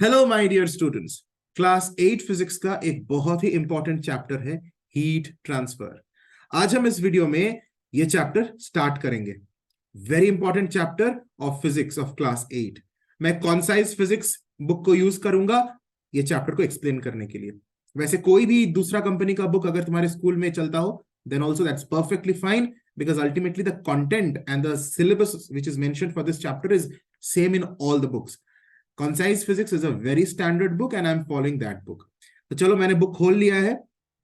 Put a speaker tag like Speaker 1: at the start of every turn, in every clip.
Speaker 1: Hello my dear students. Class 8 physics का एक बहुत ही इंपॉर्टेंट चैप्टर है हीट ट्रांसफर। आज हम इस वीडियो में ये चैप्टर स्टार्ट करेंगे। Very important chapter of physics of class 8। मैं कॉन्साइज फिजिक्स बुक को यूज करूंगा ये चैप्टर को एक्सप्लेन करने के लिए। वैसे कोई भी दूसरा कंपनी का बुक अगर तुम्हारे स्कूल में चलता हो then also that's perfectly fine, because ultimately the content and the syllabus which is mentioned for this chapter is same in all the books. Concise Physics is a very standard book and I'm following that book. तो चलो मैंने book खोल लिया है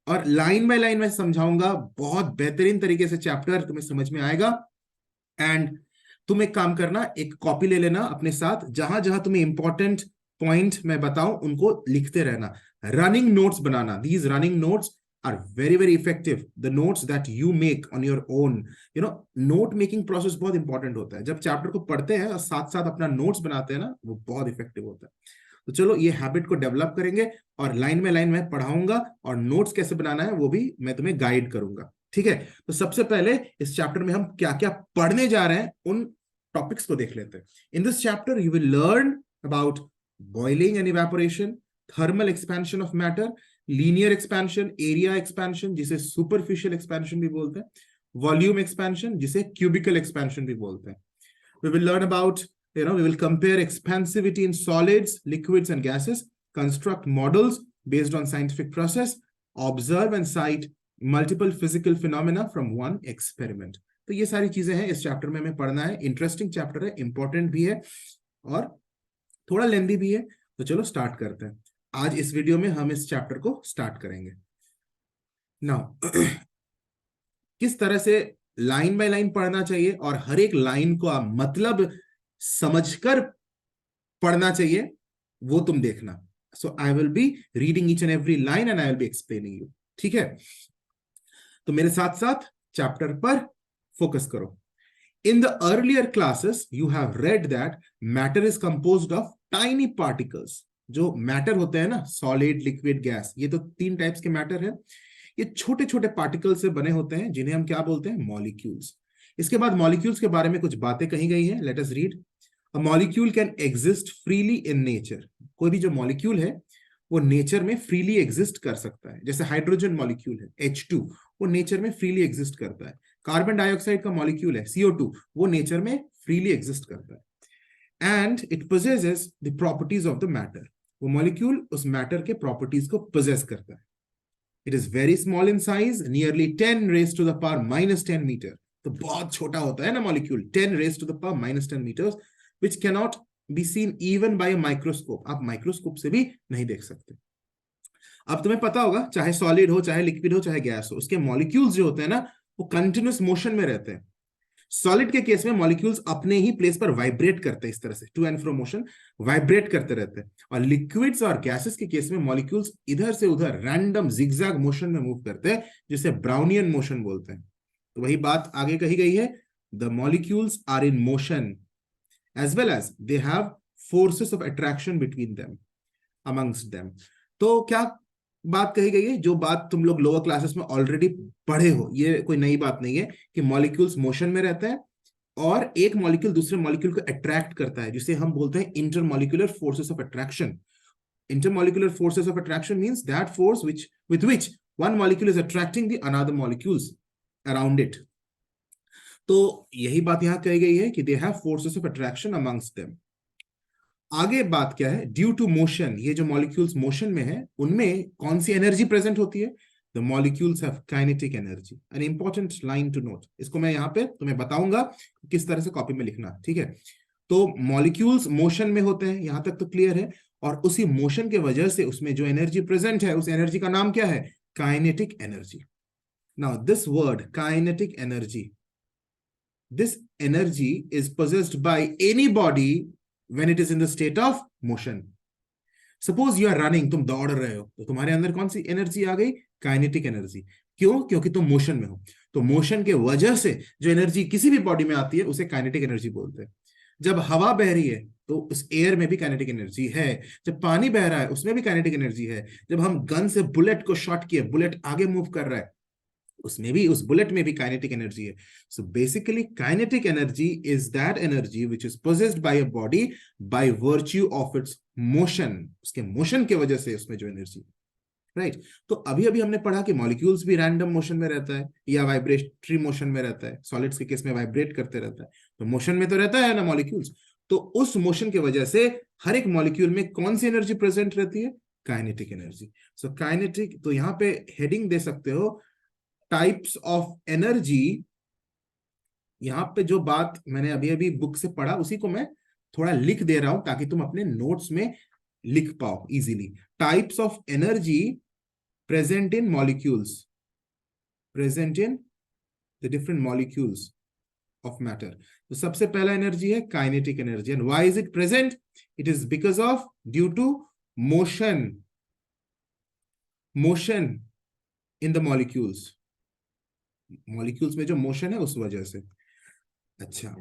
Speaker 1: और line by line में समझाऊंगा। बहुत बेहतरीन तरीके से चैप्टर तुम्हें समझ में आएगा। एंड तुम एक काम करना, एक कॉपी ले लेना अपने साथ, जहां जहां तुम्हें इंपॉर्टेंट पॉइंट मैं बताऊं उनको लिखते रहना। Running notes banana. These running notes are very very effective. The notes that you make on your own, note making process बहुत इंपॉर्टेंट होता है। जब चैप्टर को पढ़ते हैं और साथ साथ अपना नोट्स बनाते हैं ना, वो बहुत इफेक्टिव होता है। तो चलो ये हैबिट को डेवलप करेंगे और लाइन में लाइन में पढ़ाऊंगा और नोट्स कैसे बनाना है वो भी मैं तुम्हें गाइड करूंगा, ठीक है। तो सबसे पहले इस चैप्टर में हम क्या क्या पढ़ने जा रहे हैं उन टॉपिक्स को देख लेते हैं। In this chapter you will learn about boiling and evaporation, thermal expansion of matter, linear expansion, area expansion जिसे सुपरफिशियल एक्सपेंशन भी बोलते हैं, वॉल्यूम एक्सपेंशन जिसे क्यूबिकल एक्सपेंशन भी बोलते हैं। We will learn about, we will compare expansivity in solids, liquids and gases, construct models based on scientific process, observe and cite multiple physical phenomena from one experiment. तो ये सारी चीजें हैं इस चैप्टर में हमें पढ़ना है। इंटरेस्टिंग चैप्टर है, इंपॉर्टेंट भी है और थोड़ा लेंदी भी है। तो चलो स्टार्ट करते हैं। आज इस वीडियो में हम इस चैप्टर को स्टार्ट करेंगे। नाउ किस तरह से लाइन बाय लाइन पढ़ना चाहिए और हर एक लाइन को मतलब समझकर पढ़ना चाहिए वो तुम देखना। So I will be reading each and every line and I will be explaining you, ठीक है। तो मेरे साथ साथ चैप्टर पर फोकस करो। In the earlier classes, you have read that matter is composed of tiny particles. जो matter होते हैं ना, सॉलिड, लिक्विड, गैस, ये तो तीन टाइप्स के मैटर है। ये छोटे छोटे पार्टिकल से बने होते हैं जिन्हें हम क्या बोलते हैं, मॉलिक्यूल्स। इसके बाद मॉलिक्यूल्स के बारे में कुछ बातें कही गई हैं। Late us read. A molecule can exist freely in nature. कोई भी जो मॉलिक्यूल है वो नेचर में फ्रीली एग्जिस्ट कर सकता है। जैसे हाइड्रोजन मॉलिक्यूल है H2, वो नेचर में फ्रीली एग्जिस्ट करता है। कार्बन डाइऑक्साइड का मॉलिक्यूल है CO2, वो नेचर में फ्रीली एग्जिस्ट करता है। And it possesses the properties of the matter. वो मॉलिक्यूल उस मैटर के प्रॉपर्टीज को पोजेस करता है। It is very small in size, nearly 10 raised to the power -10 metre. तो बहुत छोटा होता है ना molecule, 10 raised to the power -10 meters, which cannot be seen even by a microscope। आप माइक्रोस्कोप से भी नहीं देख सकते। अब तुम्हें पता होगा, चाहे सॉलिड हो, चाहे लिक्विड हो, चाहे गैस हो, उसके मॉलिक्यूल्स जो होते हैं ना वो कंटिन्यूस मोशन में रहते हैं। सॉलिड के केस में मॉलिक्यूल्स अपने ही प्लेस पर वाइब्रेट करते हैं, इस तरह से to and fro motion vibrate करते रहते हैं। और लिक्विड्स और गैसेस के केस में मॉलिक्यूल्स इधर से उधर रैंडम जिगजैग मोशन में मूव करते हैं, जिसे ब्राउनियन मोशन बोलते हैं। तो वही बात आगे कही गई है, the molecules are in motion as well as they have forces of attraction between them, amongst them। तो क्या बात कही गई है, जो बात तुम लोग लोअर क्लासेस में ऑलरेडी पढ़े हो, ये कोई नई बात नहीं है कि मॉलिक्यूल्स मोशन में रहते हैं और एक मॉलिक्यूल दूसरे मॉलिक्यूल को अट्रैक्ट करता है, जिसे हम बोलते हैं intermolecular forces of attraction. Intermolecular forces of attraction means that force with which one molecule is attracting the another molecules around it। तो यही बात यहां कही गई है कि they have forces of attraction amongst them. आगे बात क्या है, ड्यू टू मोशन, ये जो मॉलिक्यूल्स मोशन में है उनमें कौन सी एनर्जी प्रेजेंट होती है, the molecules have kinetic energy. An important line to note, इसको मैं यहां पे तुम्हें बताऊंगा किस तरह से कॉपी में लिखना, ठीक है। तो मॉलिक्यूल्स मोशन में होते हैं, यहां तक तो क्लियर है। और उसी मोशन के वजह से उसमें जो एनर्जी प्रेजेंट है, उस एनर्जी का नाम क्या है, kinetic energy. Now this word kinetic energy, this energy is possessed by any body when it is in the state of motion। Suppose you are running, तुम दौड़ रहे हो, तो तुम्हारे अंदर कौन सी एनर्जी आ गई, काइनेटिक एनर्जी। क्यों, क्योंकि तुम मोशन में हो। तो मोशन के वजह से जो एनर्जी किसी भी बॉडी में आती है उसे काइनेटिक एनर्जी बोलते हैं। जब हवा बह रही है तो उस एयर में भी काइनेटिक एनर्जी है। जब पानी बह रहा है उसमें भी काइनेटिक एनर्जी है। जब हम गन से बुलेट को शॉट किए, बुलेट आगे मूव कर रहा है, उसमें भी, उस बुलेट में भी काइनेटिक एनर्जी है. So basically kinetic energy is that energy which is possessed by a body by virtue of its motion. उसके मोशन के वजह से उसमें जो एनर्जी, राइट. तो अभी अभी हमने पढ़ा कि मॉलिक्यूल्स भी रैंडम मोशन में रहता है या वाइब्रेटरी मोशन में रहता है. सॉलिड्स के केस में वाइब्रेट करते रहता है, तो मोशन में तो रहता है ना मॉलिक्यूल्स. तो उस मोशन की वजह से हर एक मॉलिक्यूल में कौन सी एनर्जी प्रेजेंट रहती है? Kinetic energy. सो काइनेटिक, तो यहां पे हेडिंग दे सकते हो टाइप्स ऑफ एनर्जी. यहां पे जो बात मैंने अभी अभी बुक से पढ़ा उसी को मैं थोड़ा लिख दे रहा हूं ताकि तुम अपने नोट्स में लिख पाओ easily. Types of energy present in molecules, present in the different molecules of matter. तो सबसे पहला एनर्जी है kinetic energy. And why is it present? It is because of, due to motion, motion in the molecules. Molecules में जो motion है उस वजह से. अच्छा,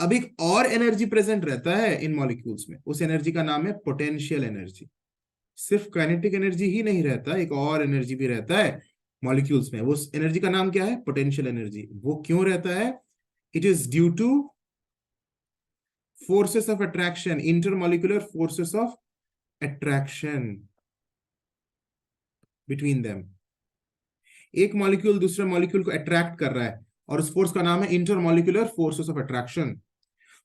Speaker 1: अब एक और एनर्जी प्रेजेंट रहता है इन मॉलिक्यूल्स में, उस एनर्जी का नाम है पोटेंशियल एनर्जी. सिर्फ काइनेटिक एनर्जी ही नहीं रहता, एक और एनर्जी भी रहता है मॉलिक्यूल्स में. वो एनर्जी का नाम क्या है? Potential energy. वो क्यों रहता है? It is due two forces of attraction, intermolecular forces of attraction between them. एक मॉलिक्यूल दूसरे मॉलिक्यूल को अट्रैक्ट कर रहा है और उस फोर्स का नाम है इंटरमॉलिक्यूलर फोर्सेस ऑफ अट्रैक्शन.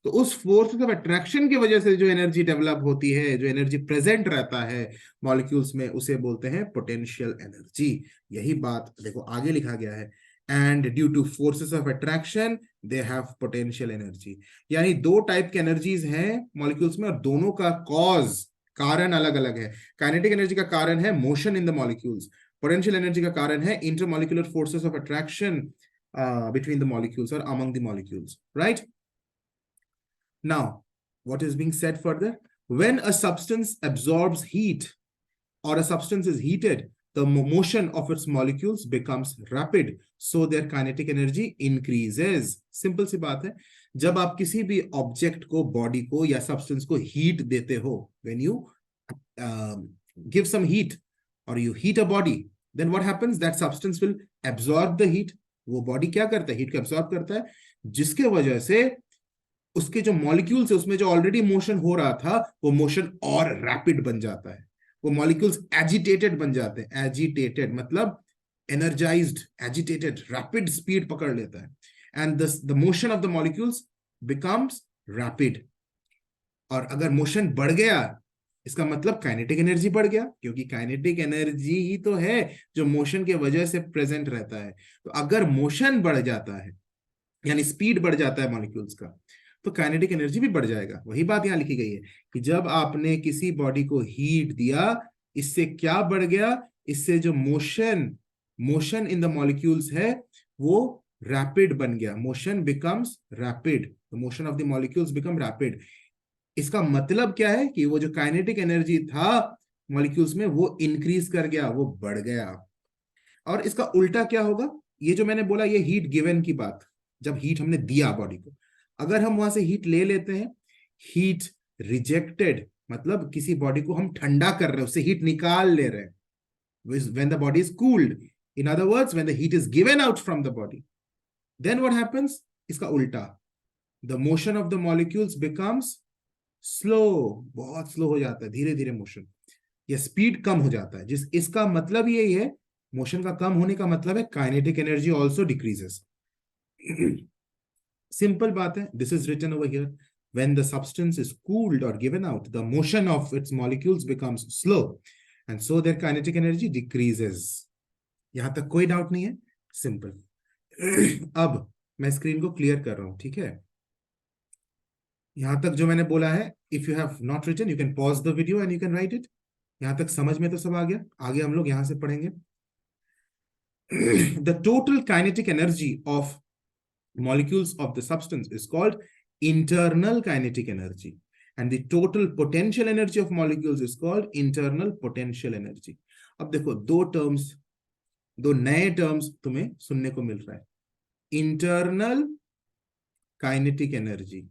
Speaker 1: तो उस फोर्स ऑफ अट्रैक्शन की वजह से जो एनर्जी डेवलप होती है, जो एनर्जी प्रेजेंट रहता है मॉलिक्यूल्स में, उसे बोलते हैं पोटेंशियल एनर्जी. यही बात देखो आगे लिखा गया है. And due two forces of attraction they have potential energy. यानी दो टाइप के एनर्जीज हैं मॉलिक्यूल्स में और दोनों का कॉज, कारण अलग अलग है. काइनेटिक एनर्जी का कारण है motion in the molecules. Potential energy का कारण है intermolecular forces of attraction between the molecules or among the molecules, right? Now, what is being said further? When a substance absorbs heat or a substance is heated, the motion of its molecules becomes rapid, so their kinetic energy increases. Simple सी बात है. जब आप किसी भी object को, body को या substance को हीट देते हो, when you give some heat or you heat a body, then what happens? That substance will absorb the heat. वो बॉडी क्या करता है? हीट को एब्सॉर्ब करता है, जिसके वजह से उसके जो मॉलिक्यूल्स है उसमें जो ऑलरेडी मोशन हो रहा था वो मोशन और रैपिड बन जाता है. वो मॉलिक्यूल्स एजिटेटेड बन जाते हैं. एजिटेटेड मतलब एनर्जाइज्ड, एजिटेटेड, रैपिड स्पीड पकड़ लेता है. And the motion of the molecules becomes rapid. और अगर मोशन बढ़ गया, इसका मतलब काइनेटिक एनर्जी बढ़ गया, क्योंकि काइनेटिक एनर्जी ही तो है जो मोशन के वजह से प्रेजेंट रहता है. तो अगर मोशन बढ़ जाता है, यानी स्पीड बढ़ जाता है मॉलिक्यूल्स का, तो काइनेटिक एनर्जी भी बढ़ जाएगा. वही बात यहां लिखी गई है कि जब आपने किसी बॉडी को हीट दिया, इससे क्या बढ़ गया? इससे जो मोशन इन द मॉलिक्यूल्स है वो रैपिड बन गया. Motion becomes rapid, the motion of the molecules become rapid. इसका मतलब क्या है कि वो जो काइनेटिक एनर्जी था मॉलिक्यूल्स में वो इंक्रीज कर गया, वो बढ़ गया. और इसका उल्टा क्या होगा? ये जो मैंने बोला, ये हीट गिवन की बात, जब हीट हमने दिया बॉडी को, अगर हम वहां से हीट ले लेते हैं, हीट रिजेक्टेड मतलब किसी बॉडी को हम ठंडा कर रहे हैं, उससे हीट निकाल ले रहे हैं, when the body is cooled, in other words when the heat is given out from the body, then what happens? इसका उल्टा, the motion of the molecules becomes slow, बहुत स्लो हो जाता है, धीरे धीरे मोशन या स्पीड कम हो जाता है. इसका मतलब यही है, मोशन का कम होने का मतलब है kinetic energy also decreases. Simple बात है. This is written over here. When the substance is cooled or given out, the motion of its molecules becomes slow, and so their kinetic energy decreases. यहां तक कोई doubt नहीं है, simple. अब मैं screen को क्लियर कर रहा हूं, ठीक है? यहां तक जो मैंने बोला है, if you have not written you can pause the video and you can write it. यहां तक समझ में तो सब आ गया. आगे हम लोग यहां से पढ़ेंगे. The total kinetic energy of molecules of the substance is called internal kinetic energy, and the total potential energy of molecules is called internal potential energy. अब देखो दो नए टर्म्स तुम्हें सुनने को मिल रहा है, इंटरनल काइनेटिक एनर्जी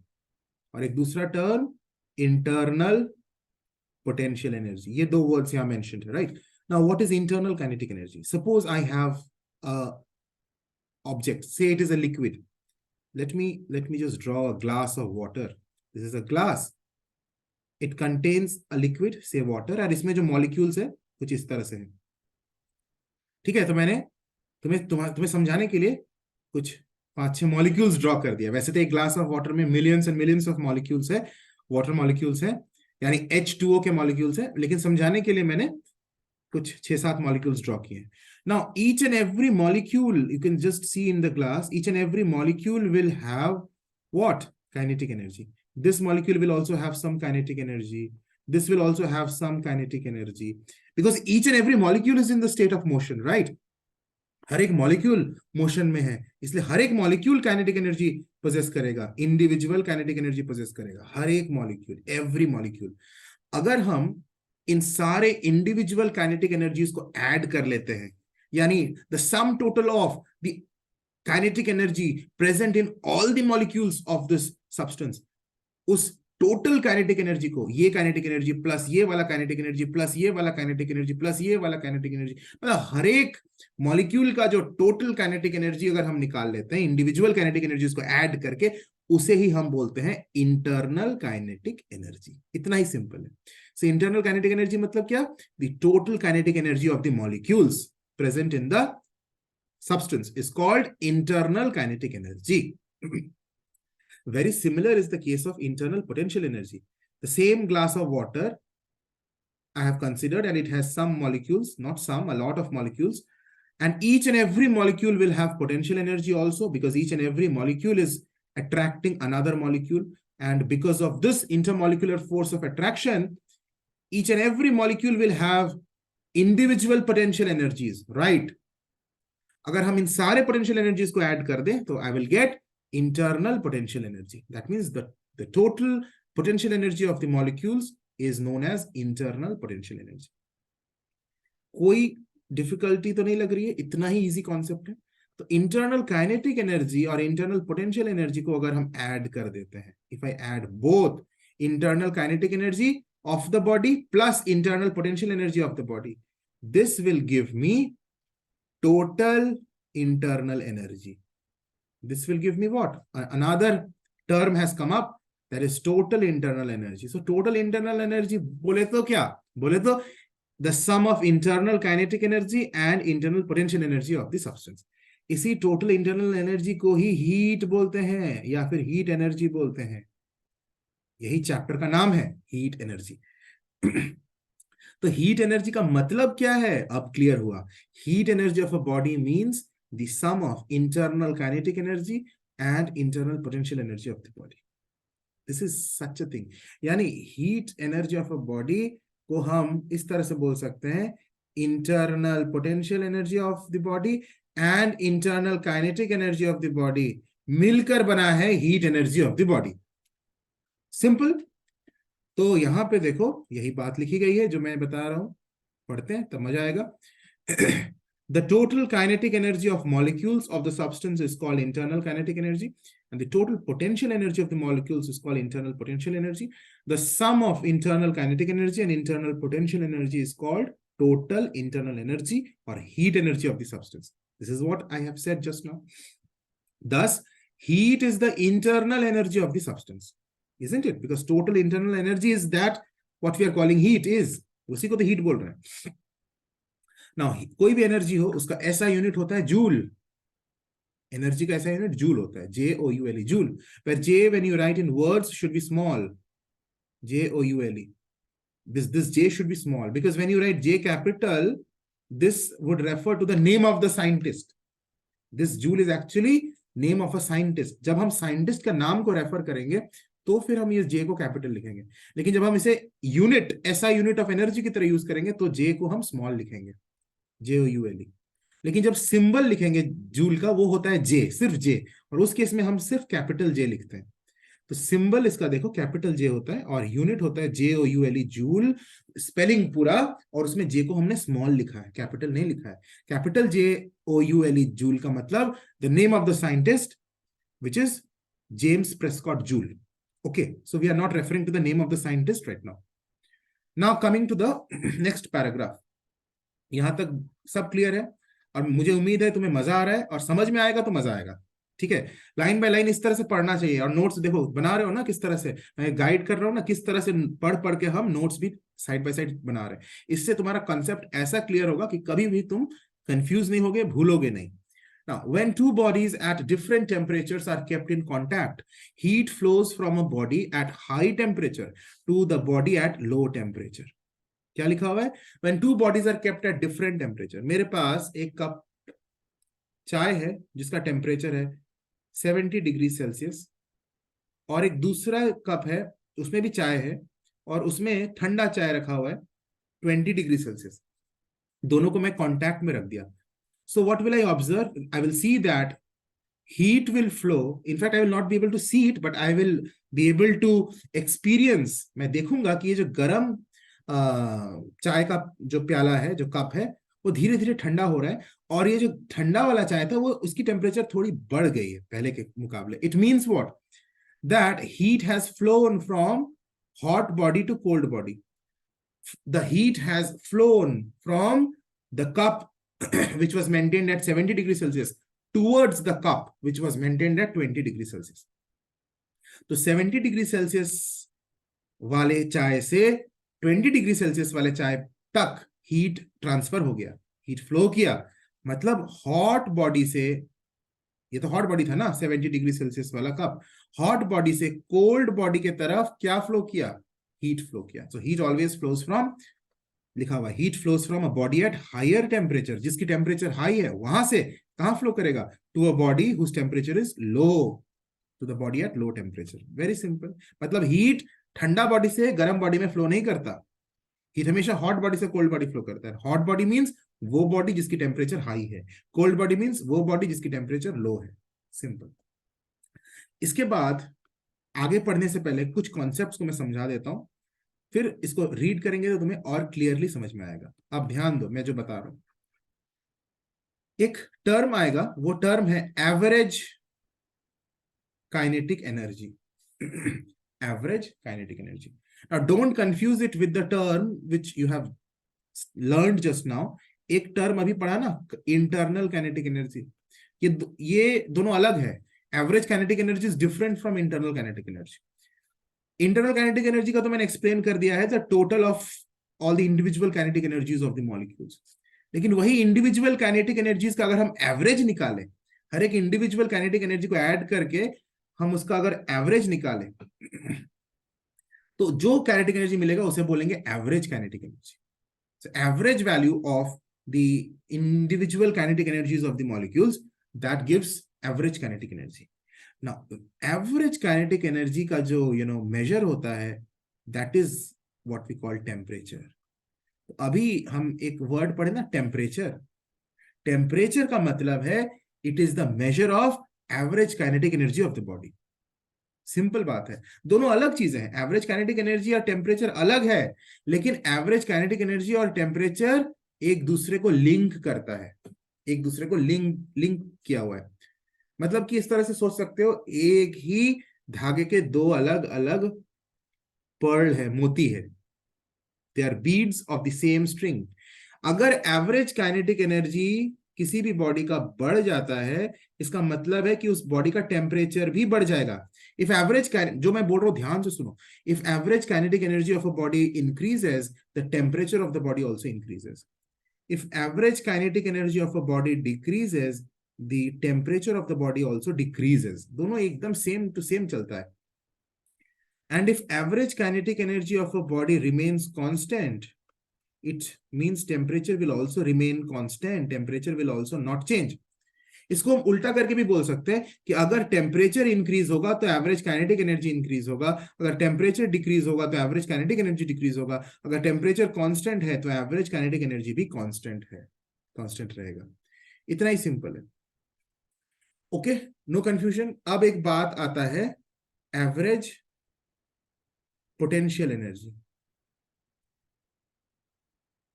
Speaker 1: और एक दूसरा टर्म इंटरनल पोटेंशियल एनर्जी. ये दो वर्ड्स यहां मेंशन्ड है, right? Now what is internal kinetic energy? Suppose I have object. Say it is a liquid. Let me just draw a glass of water. This is a glass. It contains a liquid, say water, और इसमें जो molecules है कुछ इस तरह से है. ठीक है, तो मैंने तुम्हें समझाने के लिए कुछ 5-6 मॉलिक्यूल्स ड्रॉ कर दिया. वैसे तो एक ग्लास ऑफ वाटर में millions and millions of molecules है, वाटर मॉलिक्यूल्स है, यानी H2O के मॉलिक्यूल्स है, लेकिन समझाने के लिए मैंने कुछ 6-7 मॉलिक्यूल्स ड्रॉ किए. Now each and every molecule you can just see in the glass, each and every molecule will have what? Kinetic energy. This molecule will also have some kinetic energy. This will also have some kinetic energy, because each and every molecule is in the state of motion, right? हर एक molecule motion में है, इसलिए हर एक molecule kinetic energy poses करेगा, individual kinetic energy poses करेगा, हर एक molecule, every molecule. अगर हम इन सारे इंडिविजुअल काइनेटिक एनर्जीज को ऐड कर लेते हैं, यानी the sum total of the kinetic energy present in all the molecules of this substance, उस टोटल काइनेटिक एनर्जी को, ये काइनेटिक एनर्जी प्लस ये वाला काइनेटिक एनर्जी प्लस ये वाला काइनेटिक एनर्जी प्लस ये वाला काइनेटिक एनर्जी, मतलब हर एक मॉलिक्यूल का जो टोटल काइनेटिक एनर्जी अगर हम निकाल लेते हैं इंडिविजुअल काइनेटिक एनर्जीज को ऐड करके, उसे ही हम बोलते हैं इंटरनल काइनेटिक एनर्जी. इतना ही सिंपल है. सो इंटरनल काइनेटिक एनर्जी मतलब क्या? The total kinetic energy of the molecules present in the substance is called internal kinetic energy. Very similar is the case of internal potential energy. The same glass of water I have considered, and it has some molecules, not some, a lot of molecules, and each and every molecule will have potential energy also, because each and every molecule is attracting another molecule, and because of this intermolecular force of attraction, each and every molecule will have individual potential energies, right? अगर हम इन सारे potential energies को add कर दें, तो I will get internal potential energy. That means the total potential energy of the molecules is known as internal potential energy. कोई difficulty तो नहीं लग रही है? इतना ही इजी कॉन्सेप्ट है. तो इंटरनल काइनेटिक एनर्जी और इंटरनल पोटेंशियल एनर्जी को अगर हम ऐड कर देते हैं, if I add both internal kinetic energy of the body plus internal potential energy of the body, this will give me total internal energy. This will give me what? Another term has come up, that is total internal energy. So total internal energy बोले तो क्या? बोले तो the sum of internal kinetic energy and internal potential energy of the substance. इसी total internal energy को ही heat बोलते हैं या फिर heat energy बोलते हैं. यही चैप्टर का नाम है, heat energy. तो हीट एनर्जी का मतलब क्या है? अब क्लियर हुआ. Heat energy of a body means the sum of internal kinetic energy and internal potential energy of the body. This is such a thing. यानी heat energy of a body को हम इस तरह से बोल सकते हैं, internal potential energy of the body and internal kinetic energy of the body मिलकर बना है heat energy of the body. Simple. तो यहां पे देखो यही बात लिखी गई है जो मैं बता रहा हूं, पढ़ते हैं तब मजा आएगा. The total kinetic energy of molecules of the substance is called internal kinetic energy, and the total potential energy of the molecules is called internal potential energy. The sum of internal kinetic energy and internal potential energy is called total internal energy or heat energy of the substance. This is what I have said just now. Thus, heat is the internal energy of the substance. Isn't it? Because total internal energy is that what we are calling heat is. उसी को तो heat बोल रहे हैं. Now, कोई भी energy हो उसका ऐसा यूनिट होता है जूल. एनर्जी का ऐसा यूनिट जूल होता है, Joule, joule. Where J when you write in words should be small. Joule. This J should be small, because when you write J capital, this would refer to the name of the scientist. This Joule is actually name of a scientist. जब हम scientist का नाम को refer करेंगे तो फिर हम ये जे को कैपिटल लिखेंगे, लेकिन जब हम इसे यूनिट, ऐसा यूनिट ऑफ एनर्जी की तरह यूज करेंगे तो जे को हम स्मॉल लिखेंगे, Joule. लेकिन जब सिंबल लिखेंगे जूल का, वो होता है जे, सिर्फ जे, और उस केस में हम सिर्फ कैपिटल जे लिखते हैं. तो सिंबल इसका देखो कैपिटल जे होता है और यूनिट होता है Joule, जूल, स्पेलिंग पूरा, और उसमें जे को हमने स्मॉल लिखा है, कैपिटल नहीं लिखा है. कैपिटल Joule, जूल का मतलब the name of the scientist which is James Prescott joule. Okay, so we are not referring to the name of the scientist right now. Now coming to the next paragraph. यहां तक सब clear है. और मुझे उम्मीद है तुम्हें मजा आ रहा है और समझ में आएगा तो मजा आएगा। ठीक है, लाइन बाय लाइन इस तरह से पढ़ना चाहिए। और नोट्स देखो बना रहे हो ना किस तरह से, मैं गाइड कर रहा हूँ ना किस तरह से पढ़ पढ़ के हम नोट्स भी साइड बाय साइड बना रहे हैं। इससे तुम्हारा कंसेप्ट ऐसा क्लियर होगा कि कभी भी तुम कंफ्यूज नहीं होगे, भूलोगे नहीं। Now, when two bodies at different temperatures are kept in contact, heat flows from a body at high temperature to the body at low temperature. क्या लिखा हुआ है? When two bodies are kept at different temperature. मेरे पास एक cup चाय है जिसका temperature है 70 डिग्री सेल्सियस, और एक दूसरा कप है उसमें भी चाय है और उसमें ठंडा चाय रखा हुआ है 20 डिग्री सेल्सियस। दोनों को मैं कांटेक्ट में रख दिया। So what will I observe? I will see that heat will flow. In fact, I will not be able to see it, but I will be able to experience. मैं देखूंगा कि ये जो गर्म चाय का जो प्याला है, जो कप है, वो धीरे धीरे ठंडा हो रहा है, और ये जो ठंडा वाला चाय था वो उसकी टेम्परेचर थोड़ी बढ़ गई है पहले के मुकाबले। It means what? That heat has flown from hot body to cold body. The heat has flown from the cup which was maintained at 70 degrees Celsius towards the cup which was maintained at 20 degrees Celsius. तो 70 degree Celsius वाले चाय से 20 degree Celsius वाले चाय तक heat transfer हो गया, heat flow किया। मतलब हॉट बॉडी से, ये तो हॉट बॉडी था ना 70 डिग्री सेल्सियस वाला कप, हॉट बॉडी से कोल्ड बॉडी के तरफ क्या फ्लो किया? हीट फ्लो किया। So heat always flows from, लिखा हुआ heat flows from a body at higher temperature, जिसकी टेम्परेचर हाई है वहां से कहां फ्लो करेगा? To a body whose temperature is low, to the body at low temperature. Very simple. मतलब heat ठंडा बॉडी से गर्म बॉडी में फ्लो नहीं करता, हीट हमेशा हॉट बॉडी से कोल्ड बॉडी फ्लो करता है। हॉट बॉडी मींस वो बॉडी जिसकी टेम्परेचर हाई है, कोल्ड बॉडी मींस वो बॉडी जिसकी टेम्परेचर लो है। सिंपल। इसके बाद आगे पढ़ने से पहले कुछ कॉन्सेप्ट्स को मैं समझा देता हूं, फिर इसको रीड करेंगे तो तुम्हें और क्लियरली समझ में आएगा। अब ध्यान दो मैं जो बता रहा हूं। एक टर्म आएगा, वो टर्म है average kinetic energy. Average kinetic energy. Now don't confuse it with the term which you have learned just now. एक टर्म अभी पढ़ा ना, इंटरनल काइनेटिक एनर्जी। ये दोनों अलग है। Average kinetic energy is different from internal kinetic energy. Internal kinetic energy का तो मैंने एक्सप्लेन कर दिया है, the total of all the individual kinetic energies of the molecules. लेकिन वही इंडिविजुअल काइनेटिक एनर्जीज का अगर हम एवरेज निकालें, हर एक इंडिविजुअल काइनेटिक एनर्जी को ऐड करके हम उसका अगर एवरेज निकालें, तो जो काइनेटिक एनर्जी मिलेगा उसे बोलेंगे average kinetic energy. So average value of the individual kinetic energies of the molecules, that gives average kinetic energy. Now average kinetic energy का जो मेजर होता है, that is what we call temperature. तो अभी हम एक वर्ड पढ़े ना, टेम्परेचर। टेम्परेचर का मतलब है it is the measure of average kinetic energy of the body. Simple बात है, दोनों अलग चीजें हैं। एवरेज काइनेटिक एनर्जी और टेम्परेचर अलग है, लेकिन एवरेज काइनेटिक एनर्जी और टेम्परेचर एक दूसरे को लिंक करता है, एक दूसरे को लिंक किया हुआ है। मतलब कि इस तरह से सोच सकते हो, एक ही धागे के दो अलग अलग पर्ल है, मोती है, they are beads of the same string. अगर एवरेज काइनेटिक एनर्जी किसी भी बॉडी का बढ़ जाता है, इसका मतलब है कि उस बॉडी का टेम्परेचर भी बढ़ जाएगा। इफ एवरेज, जो मैं बोल रहा हूं ध्यान से सुनो, if average kinetic energy of a body increases, the temperature of the body also increases. If average kinetic energy of a body decreases, the temperature of the body also decreases. दोनों एकदम सेम टू सेम चलता है। And if average kinetic energy of a body remains constant, it means temperature will also remain constant. Temperature will also not change. इसको हम उल्टा करके भी बोल सकते हैं कि अगर टेम्परेचर इंक्रीज होगा तो एवरेज काइनेटिक एनर्जी इंक्रीज होगा, अगर टेम्परेचर डिक्रीज होगा तो एवरेज काइनेटिक एनर्जी डिक्रीज होगा, अगर टेम्परेचर कांस्टेंट है तो एवरेज काइनेटिक एनर्जी भी कांस्टेंट है, कांस्टेंट रहेगा। इतना ही सिंपल है। Okay, no confusion. अब एक बात आता है average potential energy,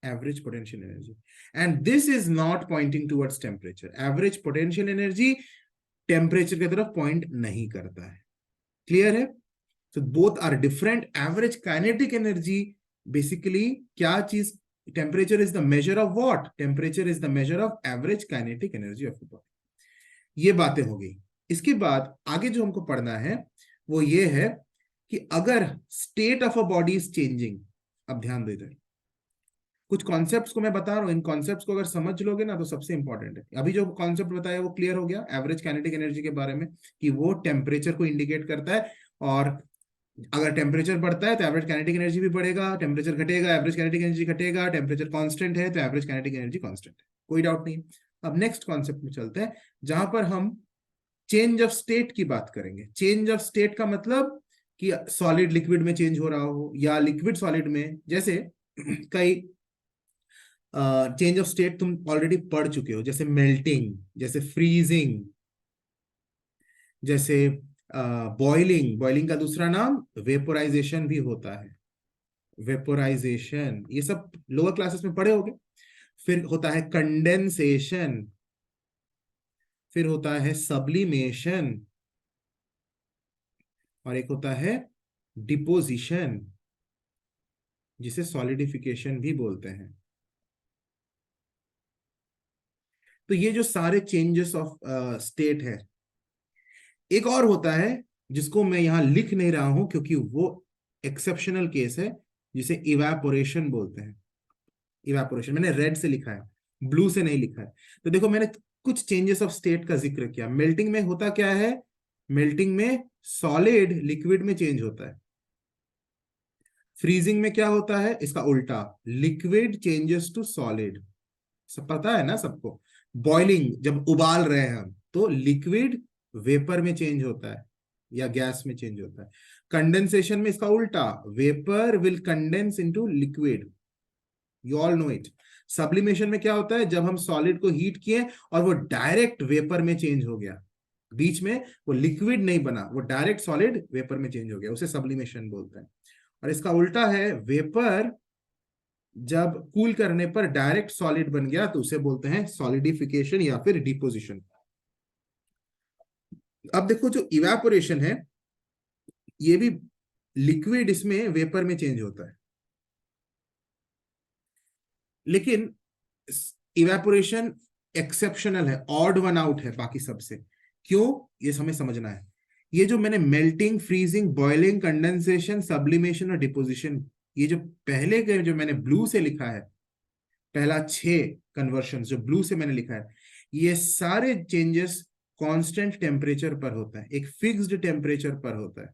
Speaker 1: average potential energy, and this is not pointing towards temperature. Average potential energy temperature की तरफ point नहीं करता है। Clear है? So both are different. Average kinetic energy basically क्या चीज temperature is the measure of what? Temperature is the measure of average kinetic energy of the body. ये बातें हो गई। इसके बाद आगे जो हमको पढ़ना है वो ये है कि अगर state of a body is changing, अब ध्यान दे दे, कुछ कॉन्सेप्ट्स को मैं बता रहा हूं, इन कॉन्सेप्ट्स को अगर समझ लोगे ना तो सबसे इंपॉर्टेंट है। अभी जो कॉन्सेप्ट बताया वो क्लियर हो गया एवरेज काइनेटिक एनर्जी के बारे में, कि वो टेम्परेचर को इंडिकेट करता है, और अगर टेम्परेचर बढ़ता है तो एवरेज काइनेटिक एनर्जी भी बढ़ेगा, टेम्परेचर घटेगा एवरेज काइनेटिक एनर्जी घटेगा, टेम्परेचर कांस्टेंट है तो एवरेज काइनेटिक एनर्जी कांस्टेंट है, कोई डाउट नहीं। अब नेक्स्ट कॉन्सेप्ट में चलते हैं, जहां पर हम चेंज ऑफ स्टेट की बात करेंगे। चेंज ऑफ स्टेट का मतलब कि सॉलिड लिक्विड में चेंज हो रहा हो या लिक्विड सॉलिड में। जैसे कई चेंज ऑफ स्टेट तुम ऑलरेडी पढ़ चुके हो, जैसे मेल्टिंग, जैसे फ्रीजिंग, जैसे बॉइलिंग। बॉइलिंग का दूसरा नाम वेपोराइजेशन भी होता है, वेपोराइजेशन, ये सब लोअर क्लासेस में पढ़े होगे। फिर होता है कंडेंसेशन, फिर होता है सब्लिमेशन, और एक होता है डिपोजिशन, जिसे सॉलिडिफिकेशन भी बोलते हैं। तो ये जो सारे चेंजेस ऑफ स्टेट है, एक और होता है जिसको मैं यहां लिख नहीं रहा हूं क्योंकि वो एक्सेप्शनल केस है, जिसे इवेपोरेशन बोलते हैं। इवेपोरेशन मैंने रेड से लिखा है, ब्लू से नहीं लिखा है। तो देखो मैंने कुछ चेंजेस ऑफ स्टेट का जिक्र किया। मेल्टिंग में होता क्या है? मेल्टिंग में सॉलिड लिक्विड में चेंज होता है। फ्रीजिंग में क्या होता है? इसका उल्टा, लिक्विड चेंजेस टू सॉलिड, सब पता है ना सबको। बॉइलिंग, जब उबाल रहे हैं हम, तो लिक्विड वेपर में चेंज होता है या गैस में चेंज होता है। कंडेंसेशन में इसका उल्टा, vapour will condense into liquid, you all know it. Sublimation में क्या होता है? जब हम सॉलिड को हीट किए और वो डायरेक्ट वेपर में चेंज हो गया, बीच में वो लिक्विड नहीं बना, वो डायरेक्ट सॉलिड वेपर में चेंज हो गया, उसे सब्लिमेशन बोलते हैं। और इसका उल्टा है, वेपर जब कूल करने पर डायरेक्ट सॉलिड बन गया तो उसे बोलते हैं सॉलिडिफिकेशन या फिर डिपोजिशन। अब देखो जो इवेपोरेशन है, ये भी लिक्विड इसमें वेपर में चेंज होता है, लेकिन इवेपोरेशन एक्सेप्शनल है, ऑड वन आउट है बाकी सबसे। क्यों? ये हमें समझना है। ये जो मैंने melting, freezing, boiling, condensation, sublimation और डिपोजिशन, ये जो पहले के जो मैंने ब्लू से लिखा है, पहला 6 कन्वर्शन जो ब्लू से मैंने लिखा है, ये सारे चेंजेस कांस्टेंट टेम्परेचर पर होता है, एक फिक्स्ड टेम्परेचर पर होता है।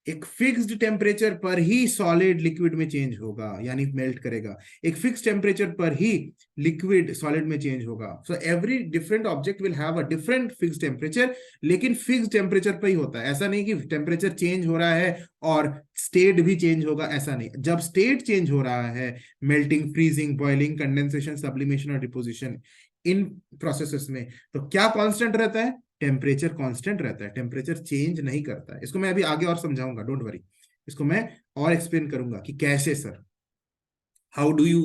Speaker 1: एक फिक्स्ड टेम्परेचर पर ही सॉलिड लिक्विड में चेंज होगा, यानी मेल्ट करेगा। एक फिक्स्ड टेम्परेचर पर ही लिक्विड सॉलिड में चेंज होगा। So every different object will have a different fixed temperature, लेकिन फिक्स्ड टेम्परेचर पर ही होता है। ऐसा नहीं कि टेम्परेचर चेंज हो रहा है और स्टेट भी चेंज होगा, ऐसा नहीं। जब स्टेट चेंज हो रहा है, melting, freezing, boiling, condensation, sublimation और डिपोजिशन, इन प्रोसेसेस में, तो क्या कांस्टेंट रहता है? टेम्परेचर कांस्टेंट रहता है, टेम्परेचर चेंज नहीं करता है। इसको मैं अभी आगे और समझाऊंगा, डोंट वरी। इसको मैं और एक्सप्लेन करूंगा कि कैसे sir, how do you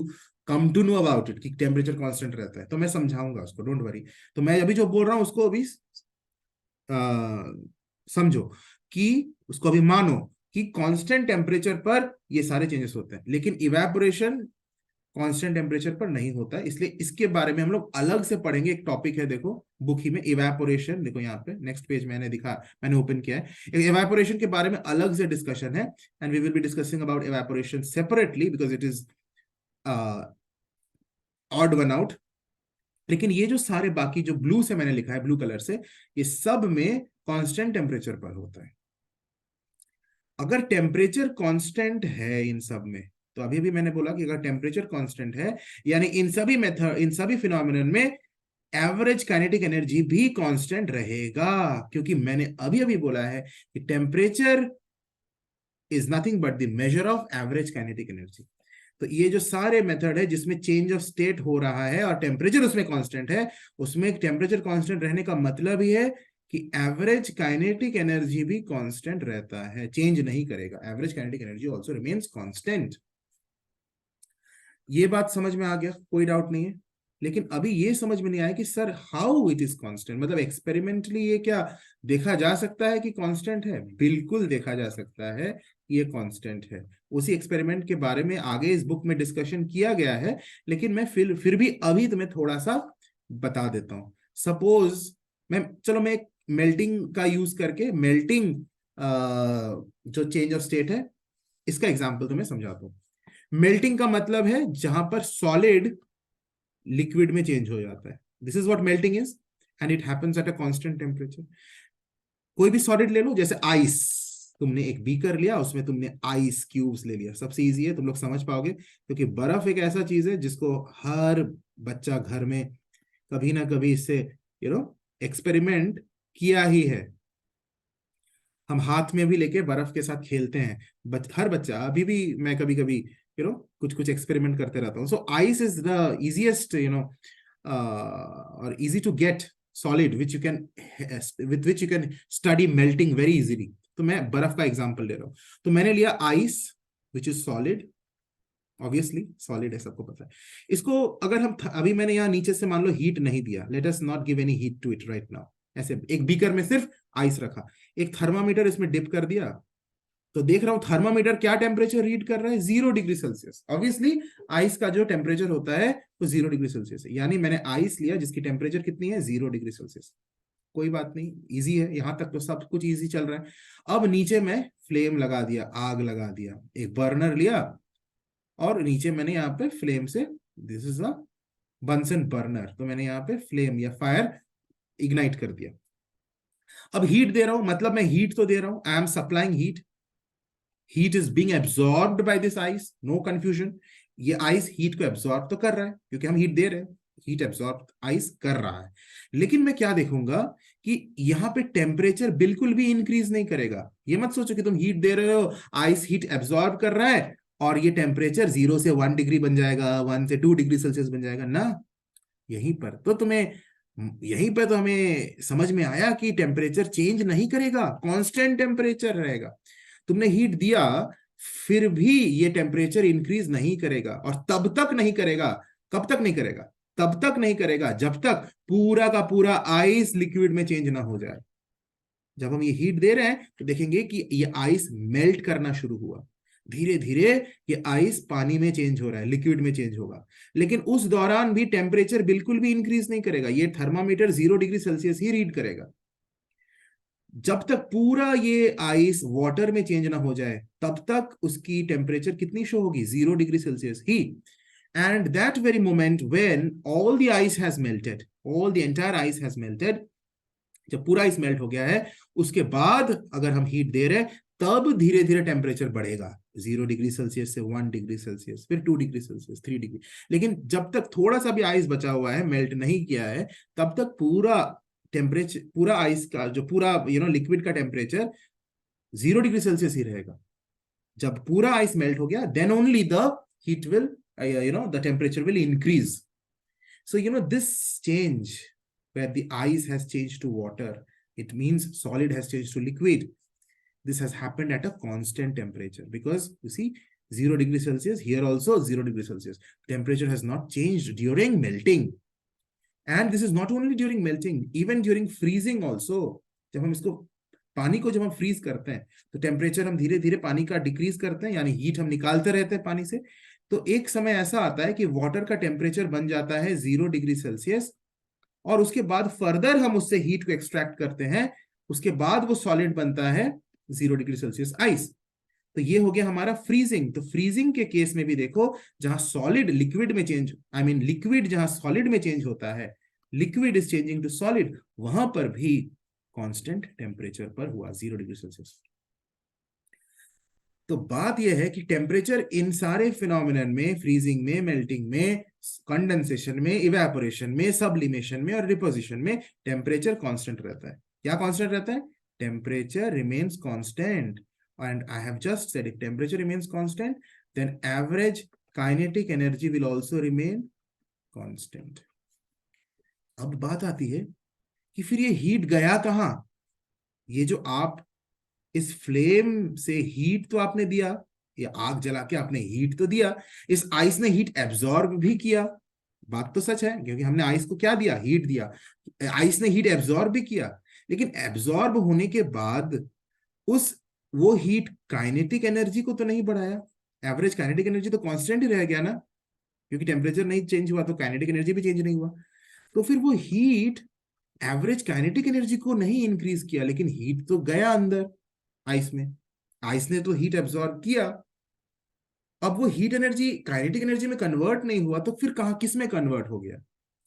Speaker 1: come to know about it कि टेम्परेचर कांस्टेंट रहता है, तो मैं समझाऊंगा उसको, डोंट वरी। तो मैं अभी जो बोल रहा हूं उसको अभी समझो, कि उसको अभी मानो कि कांस्टेंट टेम्परेचर पर ये सारे चेंजेस होते हैं, लेकिन इवेपोरेशन कांस्टेंट टेम्परेचर पर नहीं होता है। इसलिए इसके बारे में हम लोग अलग से पढ़ेंगे। एक टॉपिक है, देखो बुक ही में, इवेपोरेशन। देखो यहाँ पे नेक्स्ट पेज मैंने ओपन किया है। इवेपोरेशन के बारे में अलग से डिस्कशन है, and we will be discussing about evaporation separately because it is odd one out. लेकिन ये जो सारे बाकी जो ब्लू से मैंने लिखा है, ब्लू कलर से, ये सब में कांस्टेंट टेम्परेचर पर होता है। अगर टेम्परेचर कांस्टेंट है इन सब में, तो अभी भी मैंने बोला कि अगर टेम्परेचर कांस्टेंट है, यानी इन सभी मेथड, इन सभी फिनोमिनन में एवरेज काइनेटिक एनर्जी भी कांस्टेंट रहेगा, क्योंकि मैंने अभी अभी बोला है कि temperature is nothing but the measure of average kinetic energy. तो ये जो सारे मेथड है जिसमें चेंज ऑफ स्टेट हो रहा है और टेम्परेचर उसमें कांस्टेंट है, उसमें टेम्परेचर कांस्टेंट रहने का मतलब ही है कि एवरेज काइनेटिक एनर्जी भी कांस्टेंट रहता है, चेंज नहीं करेगा। Average kinetic energy also remains constant. ये बात समझ में आ गया? कोई डाउट नहीं है? लेकिन अभी ये समझ में नहीं आया कि sir how it is constant, मतलब एक्सपेरिमेंटली ये क्या देखा जा सकता है कि कांस्टेंट है? बिल्कुल देखा जा सकता है ये कांस्टेंट है। उसी एक्सपेरिमेंट के बारे में आगे इस बुक में डिस्कशन किया गया है, लेकिन मैं फिर भी अभी तुम्हें थोड़ा सा बता देता हूं। सपोज मैं एक मेल्टिंग का यूज करके मेल्टिंग जो चेंज ऑफ स्टेट है इसका एग्जांपल तुम्हें समझाता हूँ। मेल्टिंग का मतलब है जहां पर सॉलिड लिक्विड में चेंज हो जाता है। This is what melting is, and it happens at a constant temperature. कोई भी सॉलिड ले लो, जैसे आइस, तुमने एक बीकर लिया, उसमें तुमने आइस क्यूब्स ले लिया, सबसे इजी है, तुम लोग समझ पाओगे, क्योंकि बर्फ एक ऐसा चीज है जिसको हर बच्चा घर में कभी ना कभी इससे एक्सपेरिमेंट किया ही है। हम हाथ में भी लेके बर्फ के साथ खेलते हैं, हर बच्चा, अभी भी मैं कभी कभी कुछ कुछ एक्सपेरिमेंट करते रहता हूँ। So ice is the easiest और easy to get solid which you can with which you can study melting very easily. तो मैं बर्फ का एग्जांपल ले रहा हूँ। तो मैंने लिया ice which is solid, obviously solid है, सबको पता है। इसको अगर हम अभी मैंने यहाँ नीचे से मान लो हीट नहीं दिया, let us not give any heat to it right now, ऐसे एक बीकर में सिर्फ आइस रखा, एक थर्मामीटर इसमें डिप कर दिया, तो देख रहा हूं थर्मामीटर क्या टेम्परेचर रीड कर रहा है, 0 डिग्री सेल्सियस। ऑब्वियसली आइस का जो टेम्परेचर होता है वो 0 डिग्री सेल्सियस है, यानी मैंने आइस लिया जिसकी टेम्परेचर कितनी है, 0 डिग्री सेल्सियस। कोई बात नहीं, इजी है, यहां तक तो सब कुछ इजी चल रहा है। अब नीचे मैं फ्लेम लगा दिया, आग लगा दिया, एक बर्नर लिया और नीचे मैंने यहाँ पे फ्लेम से, this is a Bunsen burner, तो मैंने यहाँ पे फ्लेम या फायर इग्नाइट कर दिया। अब हीट दे रहा हूं, मतलब मैं हीट तो दे रहा हूं, I am supplying heat, heat is being absorbed by this ice, no confusion. ये आइस हीट को एब्सॉर्ब तो कर रहा है क्योंकि हम हीट दे रहे हैं, हीट एब्सॉर्ब आइस कर रहा है। लेकिन मैं क्या देखूंगा कि यहाँ पे टेम्परेचर बिल्कुल भी इंक्रीज नहीं करेगा। ये मत सोचो कि तुम हीट दे रहे हो, आइस हीट एब्सॉर्ब कर रहा है और ये टेम्परेचर 0 से 1 डिग्री बन जाएगा, 1 से 2 डिग्री सेल्सियस बन जाएगा ना। यहीं पर तो हमें समझ में आया कि टेम्परेचर चेंज नहीं करेगा, कांस्टेंट टेम्परेचर रहेगा। तुमने हीट दिया फिर भी ये टेम्परेचर इंक्रीज नहीं करेगा, और तब तक नहीं करेगा, कब तक नहीं करेगा, तब तक नहीं करेगा जब तक पूरा का पूरा आइस लिक्विड में चेंज ना हो जाए। जब हम ये हीट दे रहे हैं तो देखेंगे कि ये आइस मेल्ट करना शुरू हुआ, धीरे धीरे ये आइस पानी में चेंज हो रहा है, लिक्विड में चेंज होगा। लेकिन उस दौरान भी टेम्परेचर बिल्कुल भी इंक्रीज नहीं करेगा, ये थर्मामीटर 0 डिग्री सेल्सियस ही रीड करेगा। जब तक पूरा ये आइस वाटर में चेंज ना हो जाए तब तक उसकी टेम्परेचर कितनी शो होगी, 0 degree Celsius he. And that very moment when all the ice has melted, all the entire ice has melted, जब पूरा आइस मेल्ट हो गया है, उसके बाद अगर हम हीट दे रहे हैं तब धीरे धीरे टेम्परेचर बढ़ेगा, 0 डिग्री सेल्सियस से 1 डिग्री सेल्सियस, फिर 2 डिग्री सेल्सियस, 3 डिग्री। लेकिन जब तक थोड़ा सा भी आइस बचा हुआ है, मेल्ट नहीं किया है, तब तक पूरा टेम्परेचर, पूरा आइस का जो पूरा लिक्विड का टेम्परेचर 0 डिग्री सेल्सियस ही रहेगा। जब पूरा आइस मेल्ट हो गया, then only the heat will the temperature will increase. So, this change where the ice has changed to water, it means solid has changed to liquid. This has happened at a constant temperature because you see 0 degree Celsius, here also 0 degree Celsius. Temperature has not changed during melting. And this is not only during melting, even during freezing also. जब हम इसको पानी को जब हम freeze करते हैं तो टेम्परेचर हम धीरे धीरे पानी का डिक्रीज करते हैं, यानी हीट हम निकालते रहते हैं पानी से। तो एक समय ऐसा आता है कि वाटर का टेम्परेचर बन जाता है 0 डिग्री सेल्सियस, और उसके बाद फर्दर हम उससे हीट को एक्सट्रैक्ट करते हैं, उसके बाद वो सॉलिड बनता है 0 डिग्री सेल्सियस आइस। तो ये हो गया हमारा फ्रीजिंग। तो फ्रीजिंग के केस में भी देखो, जहां सॉलिड लिक्विड में चेंज, आई मीन लिक्विड जहां सॉलिड में चेंज होता है, liquid is changing to solid, वहां पर भी कांस्टेंट टेम्परेचर पर हुआ 0 डिग्री सेल्सियस। तो बात यह है कि टेम्परेचर इन सारे फिनोमिनन में, फ्रीजिंग में, मेल्टिंग में, कंडेंसेशन में, इवेपोरेशन में, सब्लिमेशन में और डिपोजिशन में टेम्परेचर कांस्टेंट रहता है। क्या कांस्टेंट रहता है? Temperature remains constant. And I have just said if temperature remains constant then average kinetic energy will also remain constant. अब बात आती है कि फिर ये हीट गया कहां? ये जो आप इस फ्लेम से हीट तो आपने दिया, ये आग जला के आपने हीट तो दिया, इस आइस ने हीट एब्जॉर्ब भी किया, बात तो सच है, क्योंकि हमने आइस को क्या दिया, हीट दिया। आइस ने हीट एब्जॉर्ब भी किया, लेकिन एब्जॉर्ब होने के बाद उस वो हीट काइनेटिक एनर्जी को तो नहीं बढ़ाया। एवरेज काइनेटिक एनर्जी तो कांस्टेंट ही रह गया ना, क्योंकि टेम्परेचर नहीं चेंज हुआ तो काइनेटिक एनर्जी भी चेंज नहीं हुआ। तो फिर वो हीट एवरेज काइनेटिक एनर्जी को नहीं इंक्रीज किया, लेकिन हीट तो गया अंदर आइस में। आइस ने तो हीट एब्जॉर्ब किया। अब वो हीट एनर्जी काइनेटिक एनर्जी में कन्वर्ट नहीं हुआ, तो फिर कहा किस में कन्वर्ट हो गया?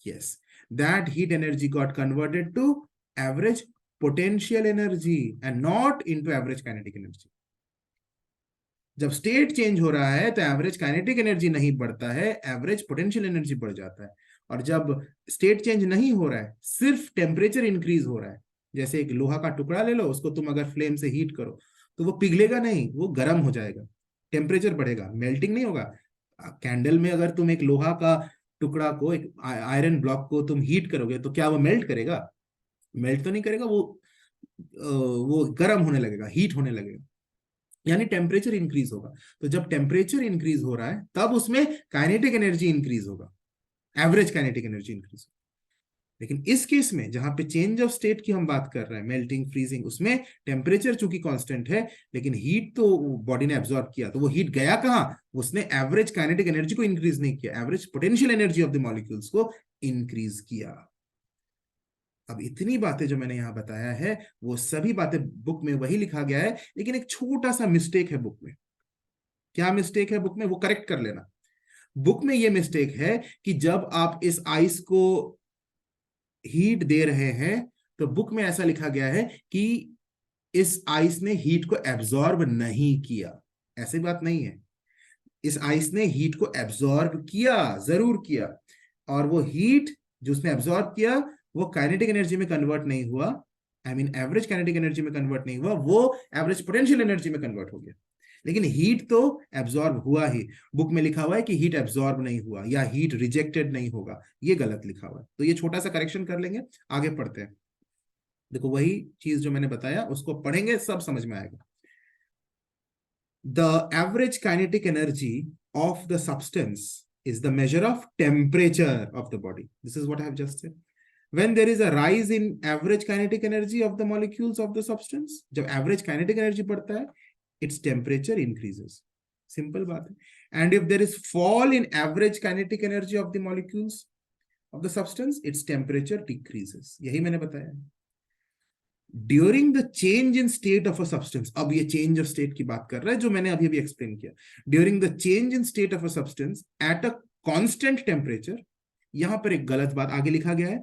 Speaker 1: Yes, that heat energy got converted to average potential energy and not into average kinetic energy. जब स्टेट चेंज हो रहा है तो एवरेज काइनेटिक एनर्जी नहीं बढ़ता है, एवरेज पोटेंशियल एनर्जी बढ़ जाता है। और जब स्टेट चेंज नहीं हो रहा है, सिर्फ टेम्परेचर इंक्रीज हो रहा है, जैसे एक लोहा का टुकड़ा ले लो, उसको तुम अगर फ्लेम से हीट करो तो वो पिघलेगा नहीं, वो गर्म हो जाएगा, टेम्परेचर बढ़ेगा, मेल्टिंग नहीं होगा। कैंडल में अगर तुम एक लोहा का टुकड़ा को, एक आयरन ब्लॉक को तुम हीट करोगे तो क्या वो मेल्ट करेगा? मेल्ट तो नहीं करेगा, वो गर्म होने लगेगा, हीट होने लगेगा, यानी टेम्परेचर इंक्रीज होगा। तो जब टेम्परेचर इंक्रीज हो रहा है तब उसमें काइनेटिक एनर्जी इंक्रीज होगा, एवरेज काइनेटिक एनर्जी इंक्रीज होगा। लेकिन इस केस में जहां पे चेंज ऑफ स्टेट की हम बात कर रहे हैं, मेल्टिंग फ्रीजिंग, उसमें टेम्परेचर चूंकि कांस्टेंट है, लेकिन हीट तो बॉडी ने एब्जॉर्ब किया, तो वो हीट गया कहां? उसने एवरेज काइनेटिक एनर्जी को इंक्रीज नहीं किया, average potential energy of the molecules को इंक्रीज किया। अब इतनी बातें जो मैंने यहां बताया है, वो सभी बातें बुक में वही लिखा गया है, लेकिन एक छोटा सा मिस्टेक है बुक में। क्या मिस्टेक है बुक में, वो करेक्ट कर लेना। बुक में ये मिस्टेक है कि जब आप इस आइस को हीट दे रहे हैं, तो बुक में ऐसा लिखा गया है कि इस आइस ने हीट को एब्जॉर्ब नहीं किया। ऐसी बात नहीं है, इस आइस ने हीट को एब्जॉर्ब किया, जरूर किया। और वो हीट जो उसने एब्जॉर्ब किया, वो काइनेटिक एनर्जी में कन्वर्ट नहीं हुआ, I mean average kinetic energy में कन्वर्ट नहीं हुआ, वो एवरेज पोटेंशियल एनर्जी में कन्वर्ट हो गया। लेकिन हीट तो एब्जॉर्ब हुआ ही। बुक में लिखा हुआ है कि हीट एब्जॉर्ब नहीं हुआ या हीट रिजेक्टेड नहीं होगा, ये गलत लिखा हुआ है। तो ये छोटा सा करेक्शन कर लेंगे, आगे पढ़ते हैं। देखो वही चीज जो मैंने बताया उसको पढ़ेंगे, सब समझ में आएगा। The average kinetic energy of the substance is the measure of temperature of the body. This is what I have just said. When there is a rise in average kinetic energy of the molecules of the substance, जब average kinetic energy बढ़ता है, its temperature increases. Simple बात है. And if there is fall in average kinetic energy of the molecules of the substance, its temperature decreases. यही मैंने बताया. During the change in state of a substance, अब ये change of state की बात कर रहा है जो मैंने अभी अभी एक्सप्लेन किया। During the change in state of a substance at a constant temperature, यहां पर एक गलत बात आगे लिखा गया है,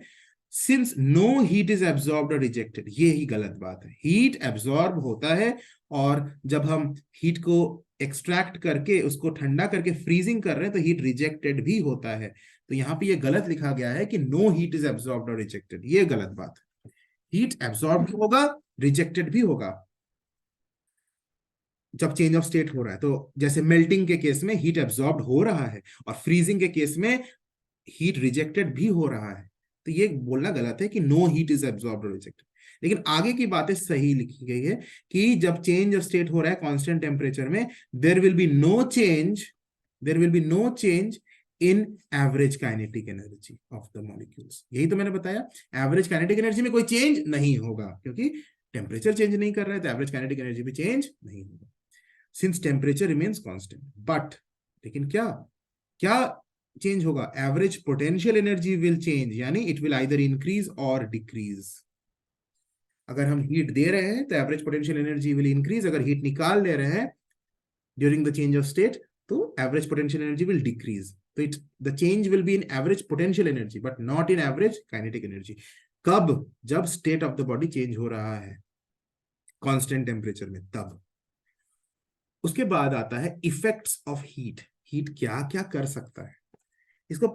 Speaker 1: since no heat is absorbed और रिजेक्टेड। ये ही गलत बात है। हीट एब्जॉर्ब होता है, और जब हम हीट को एक्सट्रैक्ट करके उसको ठंडा करके फ्रीजिंग कर रहे हैं तो हीट रिजेक्टेड भी होता है। तो यहां पे ये गलत लिखा गया है कि नो हीट इज एब्जॉर्ब्ड और रिजेक्टेड, ये गलत बात है। हीट एब्जॉर्ब भी होगा, रिजेक्टेड भी होगा जब चेंज ऑफ स्टेट हो रहा है। तो जैसे मेल्टिंग के केस में हीट एब्जॉर्ब हो रहा है, और फ्रीजिंग के केस में हीट रिजेक्टेड भी हो रहा है। तो ये बोलना गलत है कि नो हीट इज एब्जॉर्ब्ड और रिजेक्टेड। लेकिन आगे की बातें सही लिखी गई है कि जब चेंज ऑफ स्टेट हो रहा है कांस्टेंट टेम्परेचर में, there will be no change, there will be no change in average kinetic energy of the molecules. यही तो मैंने बताया, एवरेज काइनेटिक एनर्जी में कोई चेंज नहीं होगा, क्योंकि टेम्परेचर चेंज नहीं कर रहा है, तो एवरेज काइनेटिक एनर्जी में चेंज नहीं होगा, since temperature remains constant. But लेकिन क्या क्या चेंज होगा? Average potential energy will change, यानी इट विल आइदर इंक्रीज और डिक्रीज। अगर हम हीट दे रहे हैं तो average potential energy will increase, अगर हीट निकाल ले रहे हैं during the change of state तो average potential energy will decrease. तो it the change will be in average potential energy but not in average kinetic energy. कब? जब state of the body change हो रहा है कांस्टेंट टेम्परेचर में, तब। उसके बाद आता है इफेक्ट्स ऑफ हीट। हीट क्या क्या कर सकता है? इसको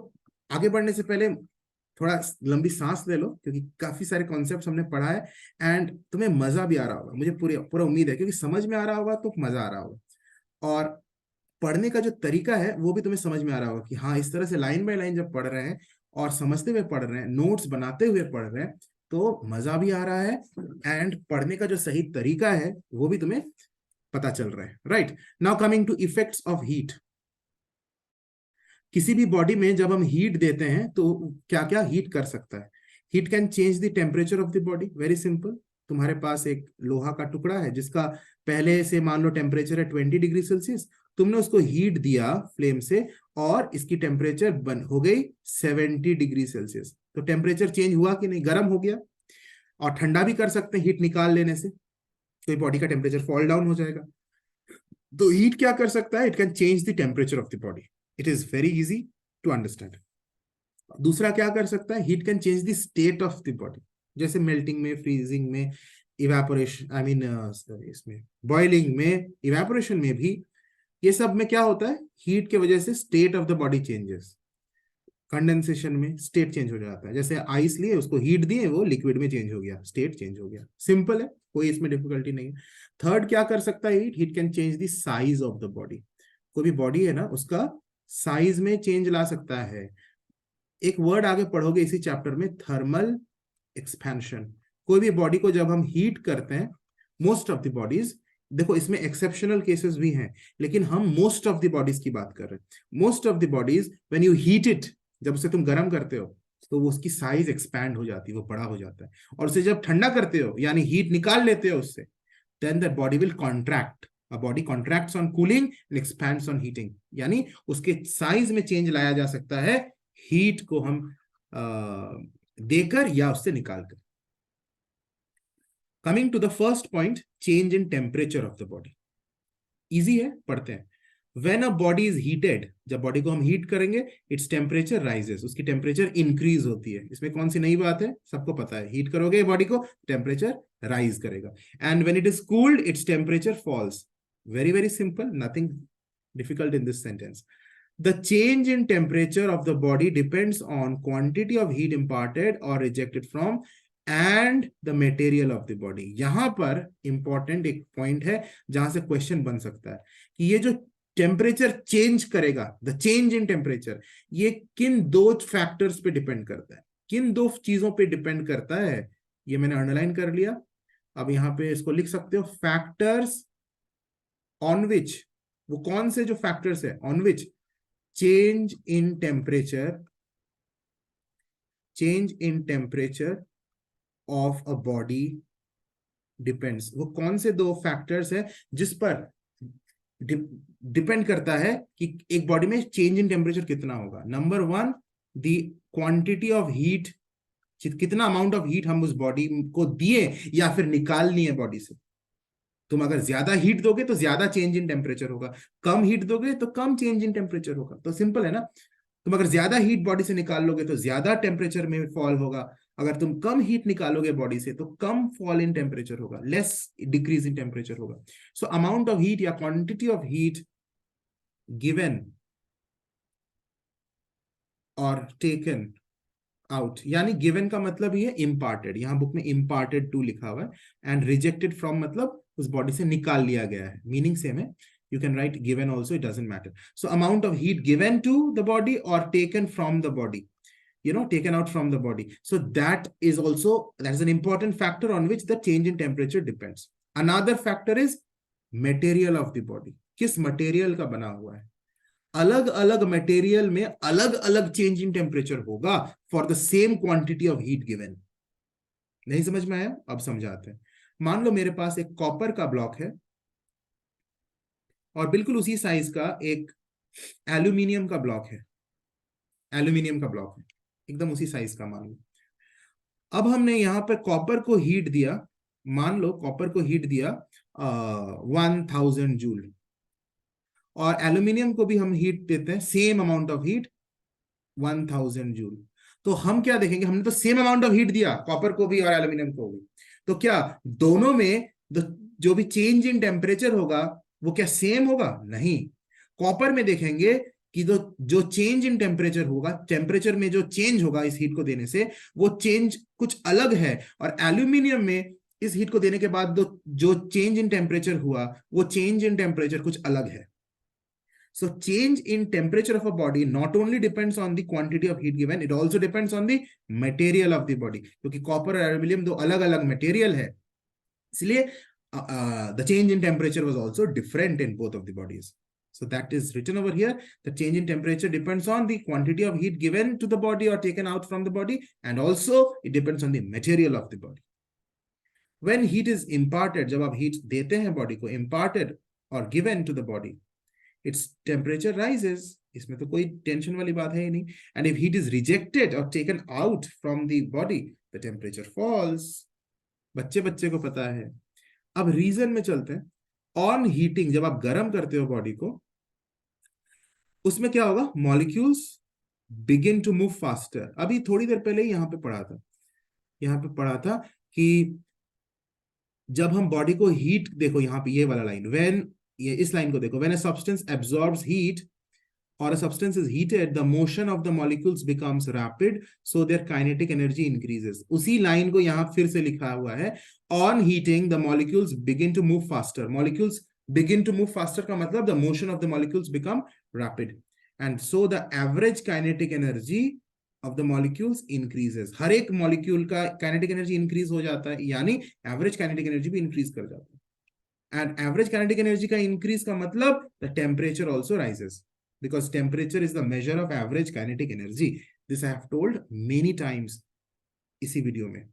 Speaker 1: आगे बढ़ने से पहले थोड़ा लंबी सांस ले लो, क्योंकि काफी सारे कॉन्सेप्ट्स हमने पढ़ा है, एंड तुम्हें मजा भी आ रहा होगा, मुझे पूरी पूरा उम्मीद है, क्योंकि समझ में आ रहा होगा तो मजा आ रहा होगा। और पढ़ने का जो तरीका है वो भी तुम्हें समझ में आ रहा होगा कि हाँ, इस तरह से लाइन बाय लाइन जब पढ़ रहे हैं और समझते हुए पढ़ रहे हैं, नोट्स बनाते हुए पढ़ रहे हैं, तो मजा भी आ रहा है, एंड पढ़ने का जो सही तरीका है वो भी तुम्हें पता चल रहा है। Right now coming to effects of heat. किसी भी बॉडी में जब हम हीट देते हैं तो क्या क्या हीट कर सकता है? Heat can change the temperature of the body, very simple. तुम्हारे पास एक लोहा का टुकड़ा है जिसका पहले से मान लो टेम्परेचर है 20 डिग्री सेल्सियस, तुमने उसको हीट दिया फ्लेम से और इसकी टेम्परेचर बन हो गई 70 डिग्री सेल्सियस, तो टेम्परेचर चेंज हुआ कि नहीं? गर्म हो गया। और ठंडा भी कर सकते हैं हीट निकाल लेने से, तो बॉडी का टेम्परेचर फॉल डाउन हो जाएगा। तो हीट क्या कर सकता है? It can change the temperature of the body. It is very easy to understand. दूसरा क्या कर सकता है? Heat can change the state of the body, जैसे मेल्टिंग में, फ्रीजिंग में, इवेपोरेशन, आई मीन इसमें बॉइलिंग में, इवेपोरेशन में भी, ये सब में क्या होता है? हीट के वजह से state of the body changes. Condensation में स्टेट चेंज हो जाता है, जैसे आइस लिए उसको हीट दिए, वो लिक्विड में चेंज हो गया, स्टेट चेंज हो गया। सिंपल है, कोई इसमें डिफिकल्टी नहीं है। थर्ड क्या कर सकता है heat? Heat can change the size of the body. कोई भी बॉडी है ना, उसका साइज में चेंज ला सकता है। एक वर्ड आगे पढ़ोगे इसी चैप्टर में, थर्मल एक्सपेंशन। कोई भी बॉडी को जब हम हीट करते हैं, मोस्ट ऑफ द बॉडीज, देखो इसमें एक्सेप्शनल केसेस भी हैं, लेकिन हम मोस्ट ऑफ द बॉडीज की बात कर रहे हैं। Most of the bodies when you heat it, जब उसे तुम गर्म करते हो तो वो उसकी साइज एक्सपैंड हो जाती है, वो बड़ा हो जाता है। और उसे जब ठंडा करते हो यानी हीट निकाल लेते हो उससे, then the body will contract. A body contracts on cooling and expands on heating, यानी उसके साइज में चेंज लाया जा सकता है हीट को हम देकर या उससे निकालकर। Coming to the first point, change in temperature of the body. Easy है, पढ़ते हैं। When a body is heated, जब बॉडी को हम हीट करेंगे, इट्स टेम्परेचर राइजेस, उसकी टेम्परेचर इंक्रीज होती है। इसमें कौन सी नई बात है? सबको पता है, हीट करोगे बॉडी को, टेम्परेचर राइज करेगा। And when it is cooled, its temperature falls. Very very simple, nothing difficult in this sentence. The change in temperature of the body depends on quantity of heat imparted or rejected from and the material of the body। यहां पर important एक point है जहां से question बन सकता है कि ये जो टेम्परेचर चेंज करेगा, द चेंज इन टेम्परेचर, ये किन दो फैक्टर्स पे डिपेंड करता है, किन दो चीजों पे डिपेंड करता है? ये मैंने अंडरलाइन कर लिया। अब यहां पे इसको लिख सकते हो, फैक्टर्स ऑन विच, वो कौन से जो फैक्टर्स है on which change in temperature of a body depends। वो कौन से दो फैक्टर्स है जिस पर डिपेंड करता है कि एक बॉडी में चेंज इन टेम्परेचर कितना होगा? Number one, the quantity of heat, कितना अमाउंट ऑफ हीट हम उस बॉडी को दिए या फिर निकाल लिए बॉडी से। तुम अगर ज्यादा हीट दोगे तो ज्यादा चेंज इन टेम्परेचर होगा, कम हीट दोगे तो कम चेंज इन टेम्परेचर होगा। तो सिंपल है ना, तुम अगर ज्यादा हीट बॉडी से निकाल लोगे तो ज्यादा टेम्परेचर में फॉल होगा, अगर तुम कम हीट निकालोगे बॉडी से तो कम फॉल इन टेम्परेचर होगा, लेस डिक्रीज इन टेम्परेचर होगा। सो अमाउंट ऑफ हीट या क्वांटिटी ऑफ हीट गिवन और टेकन आउट, यानी गिवन का मतलब ही है इम्पार्टेड, यहां बुक में इम्पार्टेड टू लिखा हुआ है, एंड रिजेक्टेड फ्रॉम मतलब उस बॉडी से निकाल लिया गया है, मीनिंग सेम है। You can write given also, it doesn't matter. So amount of heat given to the body or taken from the body, taken out from the body. So that is an important factor on which the change in temperature depends. Another factor is material of the body. किस material का बना हुआ है? अलग अलग material में अलग अलग चेंज इन टेम्परेचर होगा for the same quantity of heat given. नहीं समझ में आया? अब समझाते हैं। मान लो मेरे पास एक कॉपर का ब्लॉक है और बिल्कुल उसी साइज का एक एल्यूमिनियम का ब्लॉक है, एल्यूमिनियम का ब्लॉक है एकदम उसी साइज का, मान लो। अब हमने यहां पर कॉपर को हीट दिया, मान लो कॉपर को हीट दिया 1000 जूल, और एल्यूमिनियम को भी हम हीट देते हैं same amount of heat 1000 joule. तो हम क्या देखेंगे, हमने तो सेम अमाउंट ऑफ हीट दिया कॉपर को भी और एल्यूमिनियम को भी, तो क्या दोनों में जो भी चेंज इन टेम्परेचर होगा वो क्या सेम होगा? नहीं। कॉपर में देखेंगे कि जो चेंज इन टेम्परेचर होगा, टेम्परेचर में जो चेंज होगा इस हीट को देने से, वो चेंज कुछ अलग है। और एल्यूमिनियम में इस हीट को देने के बाद जो चेंज इन टेम्परेचर हुआ, वो चेंज इन टेम्परेचर कुछ अलग है। So change in temperature of a body not only depends on the quantity of heat given, it also depends on the material of the body, क्योंकि copper और aluminium दो अलग अलग मटेरियल है, इसलिए the change in temperature was also different in both of the bodies. So that is written over here. The change in temperature depends on the quantity of heat given to the body or taken out from the body, and also it depends on the material of the body. When heat is imparted, जब आप heat देते हैं body को, imparted or given to the body, its temperature rises. इसमें तो कोई tension वाली बात है ही नहीं. And if heat is rejected or taken out from the body, the temperature falls. बच्चे बच्चे को पता है. अब रीजन में चलते हैं. ऑन हीटिंग, जब आप गर्म करते हो बॉडी को, उसमें क्या होगा? Molecules begin to move faster. अभी थोड़ी देर पहले ही यहां पे पढ़ा था कि जब हम बॉडी को हीट, देखो यहां पे ये वाला लाइन, व्हेन, ये इस लाइन को देखो, when a substance absorbs heat or a substance is heated, the motion of the molecules becomes rapid, so their kinetic energy increases. उसी लाइन को यहाँ फिर से लिखा हुआ है. On heating, the molecules begin to move faster. Molecules begin to move faster का मतलब the motion of the molecules become rapid, and so the average kinetic energy of the molecules increases. हर एक molecule का kinetic energy increase हो जाता है, यानी average kinetic energy भी increase कर जाता है. And average kinetic energy का increase का मतलब the temperature also rises. Because temperature is the measure of average kinetic energy. This I have told many times इसी वीडियो में.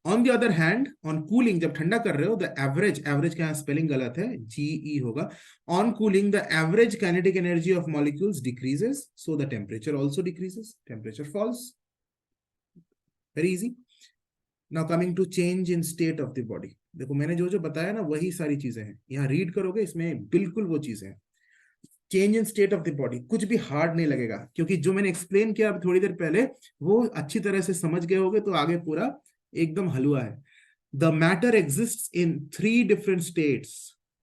Speaker 1: On the other hand, on cooling, जब ठंडा कर रहे हो, the average का यहाँ स्पेलिंग गलत है, GE होगा. On cooling, the average kinetic energy of molecules decreases, so the temperature also decreases. Temperature falls. Very easy. Now coming to change in state of the body. देखो मैंने जो जो बताया ना, वही सारी चीजें हैं. यहाँ रीड करोगे, इसमें बिल्कुल वो चीजें हैं. Change in state of the body, कुछ भी हार्ड नहीं लगेगा, क्योंकि जो मैंने एक्सप्लेन किया अब थोड़ी देर पहले, वो अच्छी तरह से समझ गए होगे, तो आगे पूरा एकदम हलवा है. The matter exists in 3 different states.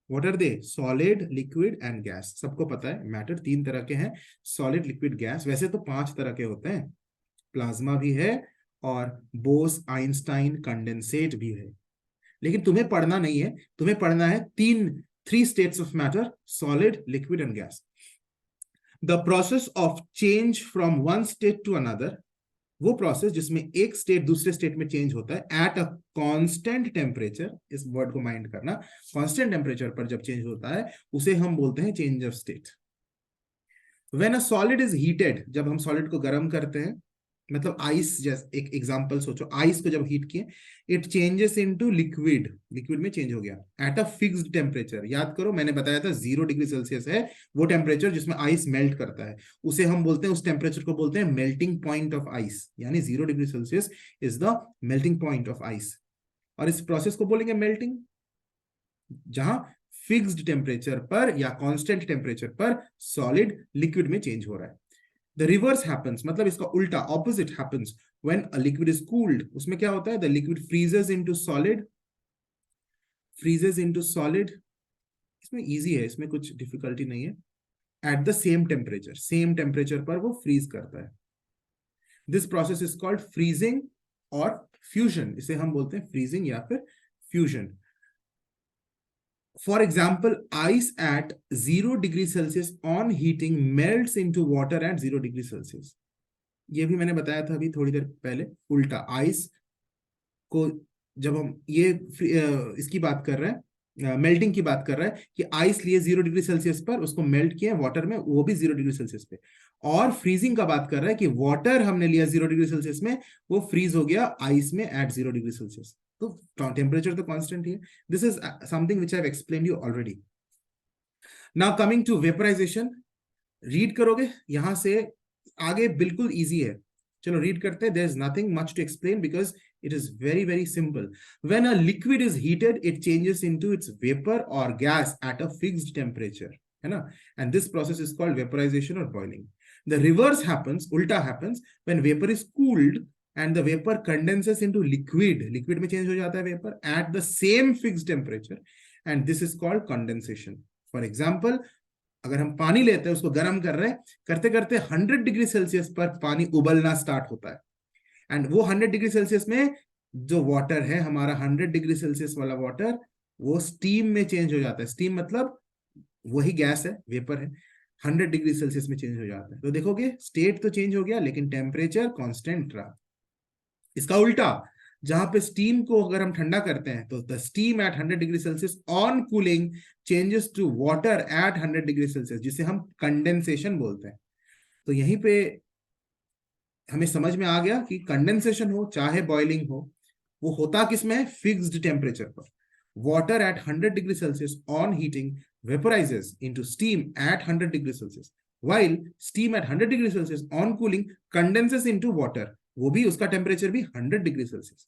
Speaker 1: What are they? Solid, liquid and gas. सबको पता है मैटर 3 तरह के हैं, सॉलिड, लिक्विड, गैस. वैसे तो 5 तरह के होते हैं, प्लाज्मा भी है और बोस आइंस्टाइन कंडेंसेट भी है. लेकिन तुम्हें पढ़ना नहीं है, तुम्हें पढ़ना है 3 states of matter: solid, liquid and gas. The process of change from one state to another, वो प्रोसेस जिसमें एक स्टेट दूसरे स्टेट में चेंज होता है एट अ कांस्टेंट टेम्परेचर. इस वर्ड को माइंड करना, कांस्टेंट टेम्परेचर पर जब चेंज होता है उसे हम बोलते हैं change of state. When a solid is heated, जब हम सॉलिड को गर्म करते हैं, मतलब आइस, जैसे एक एग्जांपल सोचो, आइस को जब हीट किए, it changes into liquid. Liquid में चेंज हो गया एट अ फिक्स्ड टेम्परेचर. याद करो मैंने बताया था 0 डिग्री सेल्सियस है वो टेम्परेचर जिसमें आइस मेल्ट करता है. उसे हम बोलते हैं, उस टेम्परेचर को बोलते हैं मेल्टिंग पॉइंट ऑफ आइस. यानी 0 degree Celsius is the melting point of ice. और इस प्रोसेस को बोलेंगे मेल्टिंग, जहां फिक्स्ड टेम्परेचर पर या कांस्टेंट टेम्परेचर पर सॉलिड लिक्विड में चेंज हो रहा है. The reverse happens, मतलब इसका उल्टा, opposite happens when a liquid is cooled. उसमें क्या होता है? The liquid freezes into solid. इसमें easy है, इसमें कुछ difficulty नहीं है. At the same temperature पर वो freeze करता है. This process is called freezing or fusion. इसे हम बोलते हैं freezing या फिर fusion. For example, ice at 0 degree Celsius on heating melts into water at 0 degree Celsius. ये भी मैंने बताया था अभी थोड़ी देर पहले. उल्टा, आइस को जब हम ये इसकी बात कर रहे हैं, मेल्टिंग की बात कर रहा है कि आइस लिए 0 डिग्री सेल्सियस पर, उसको मेल्ट किया वाटर में, वो भी 0 डिग्री सेल्सियस पे. और फ्रीजिंग का बात कर रहा है कि वाटर हमने लिया 0 डिग्री सेल्सियस में, वो फ्रीज हो गया आइस में एट 0 डिग्री सेल्सियस. तो टेम्परेचर तो कांस्टेंट ही है. This is something which I have explained you already. Now coming to vaporisation. Read करोगे, यहां से आगे बिल्कुल इजी है. चलो रीड करते हैं. There is nothing much to explain because it is very very simple. When a liquid is heated, it changes into its vapor or gas at a fixed temperature, है ना? And this process is called vaporization or boiling. The reverse happens, ulta happens, when vapor is cooled and the vapor condenses into liquid. Liquid में change हो जाता है vapor at the same fixed temperature, and this is called condensation. For example, अगर हम पानी लेते हैं, उसको गर्म कर रहे हैं, करते करते 100 डिग्री सेल्सियस पर पानी उबलना स्टार्ट होता है. एंड वो 100 डिग्री सेल्सियस में जो वाटर है हमारा, 100 डिग्री सेल्सियस वाला वाटर, वो स्टीम में चेंज हो जाता है. स्टीम मतलब वही गैस है, वेपर है, 100 डिग्री सेल्सियस में चेंज हो जाता है. तो देखोगे स्टेट तो चेंज हो गया लेकिन टेम्परेचर कांस्टेंट रहा. इसका उल्टा, जहां पे स्टीम को अगर हम ठंडा करते हैं तो the steam at 100 degree Celsius on cooling changes to water at 100 degree Celsius, जिसे हम कंडेंसेशन बोलते हैं। तो यहीं पे हमें समझ में आ गया कि कंडेंसेशन हो चाहे बॉइलिंग हो, वो होता किसमें है, फिक्स्ड टेम्परेचर पर। Water at 100 degree Celsius on heating vaporises into steam at 100 degree Celsius, while steam at 100 degree Celsius on cooling condenses into water, वो भी उसका टेम्परेचर भी 100 degree Celsius.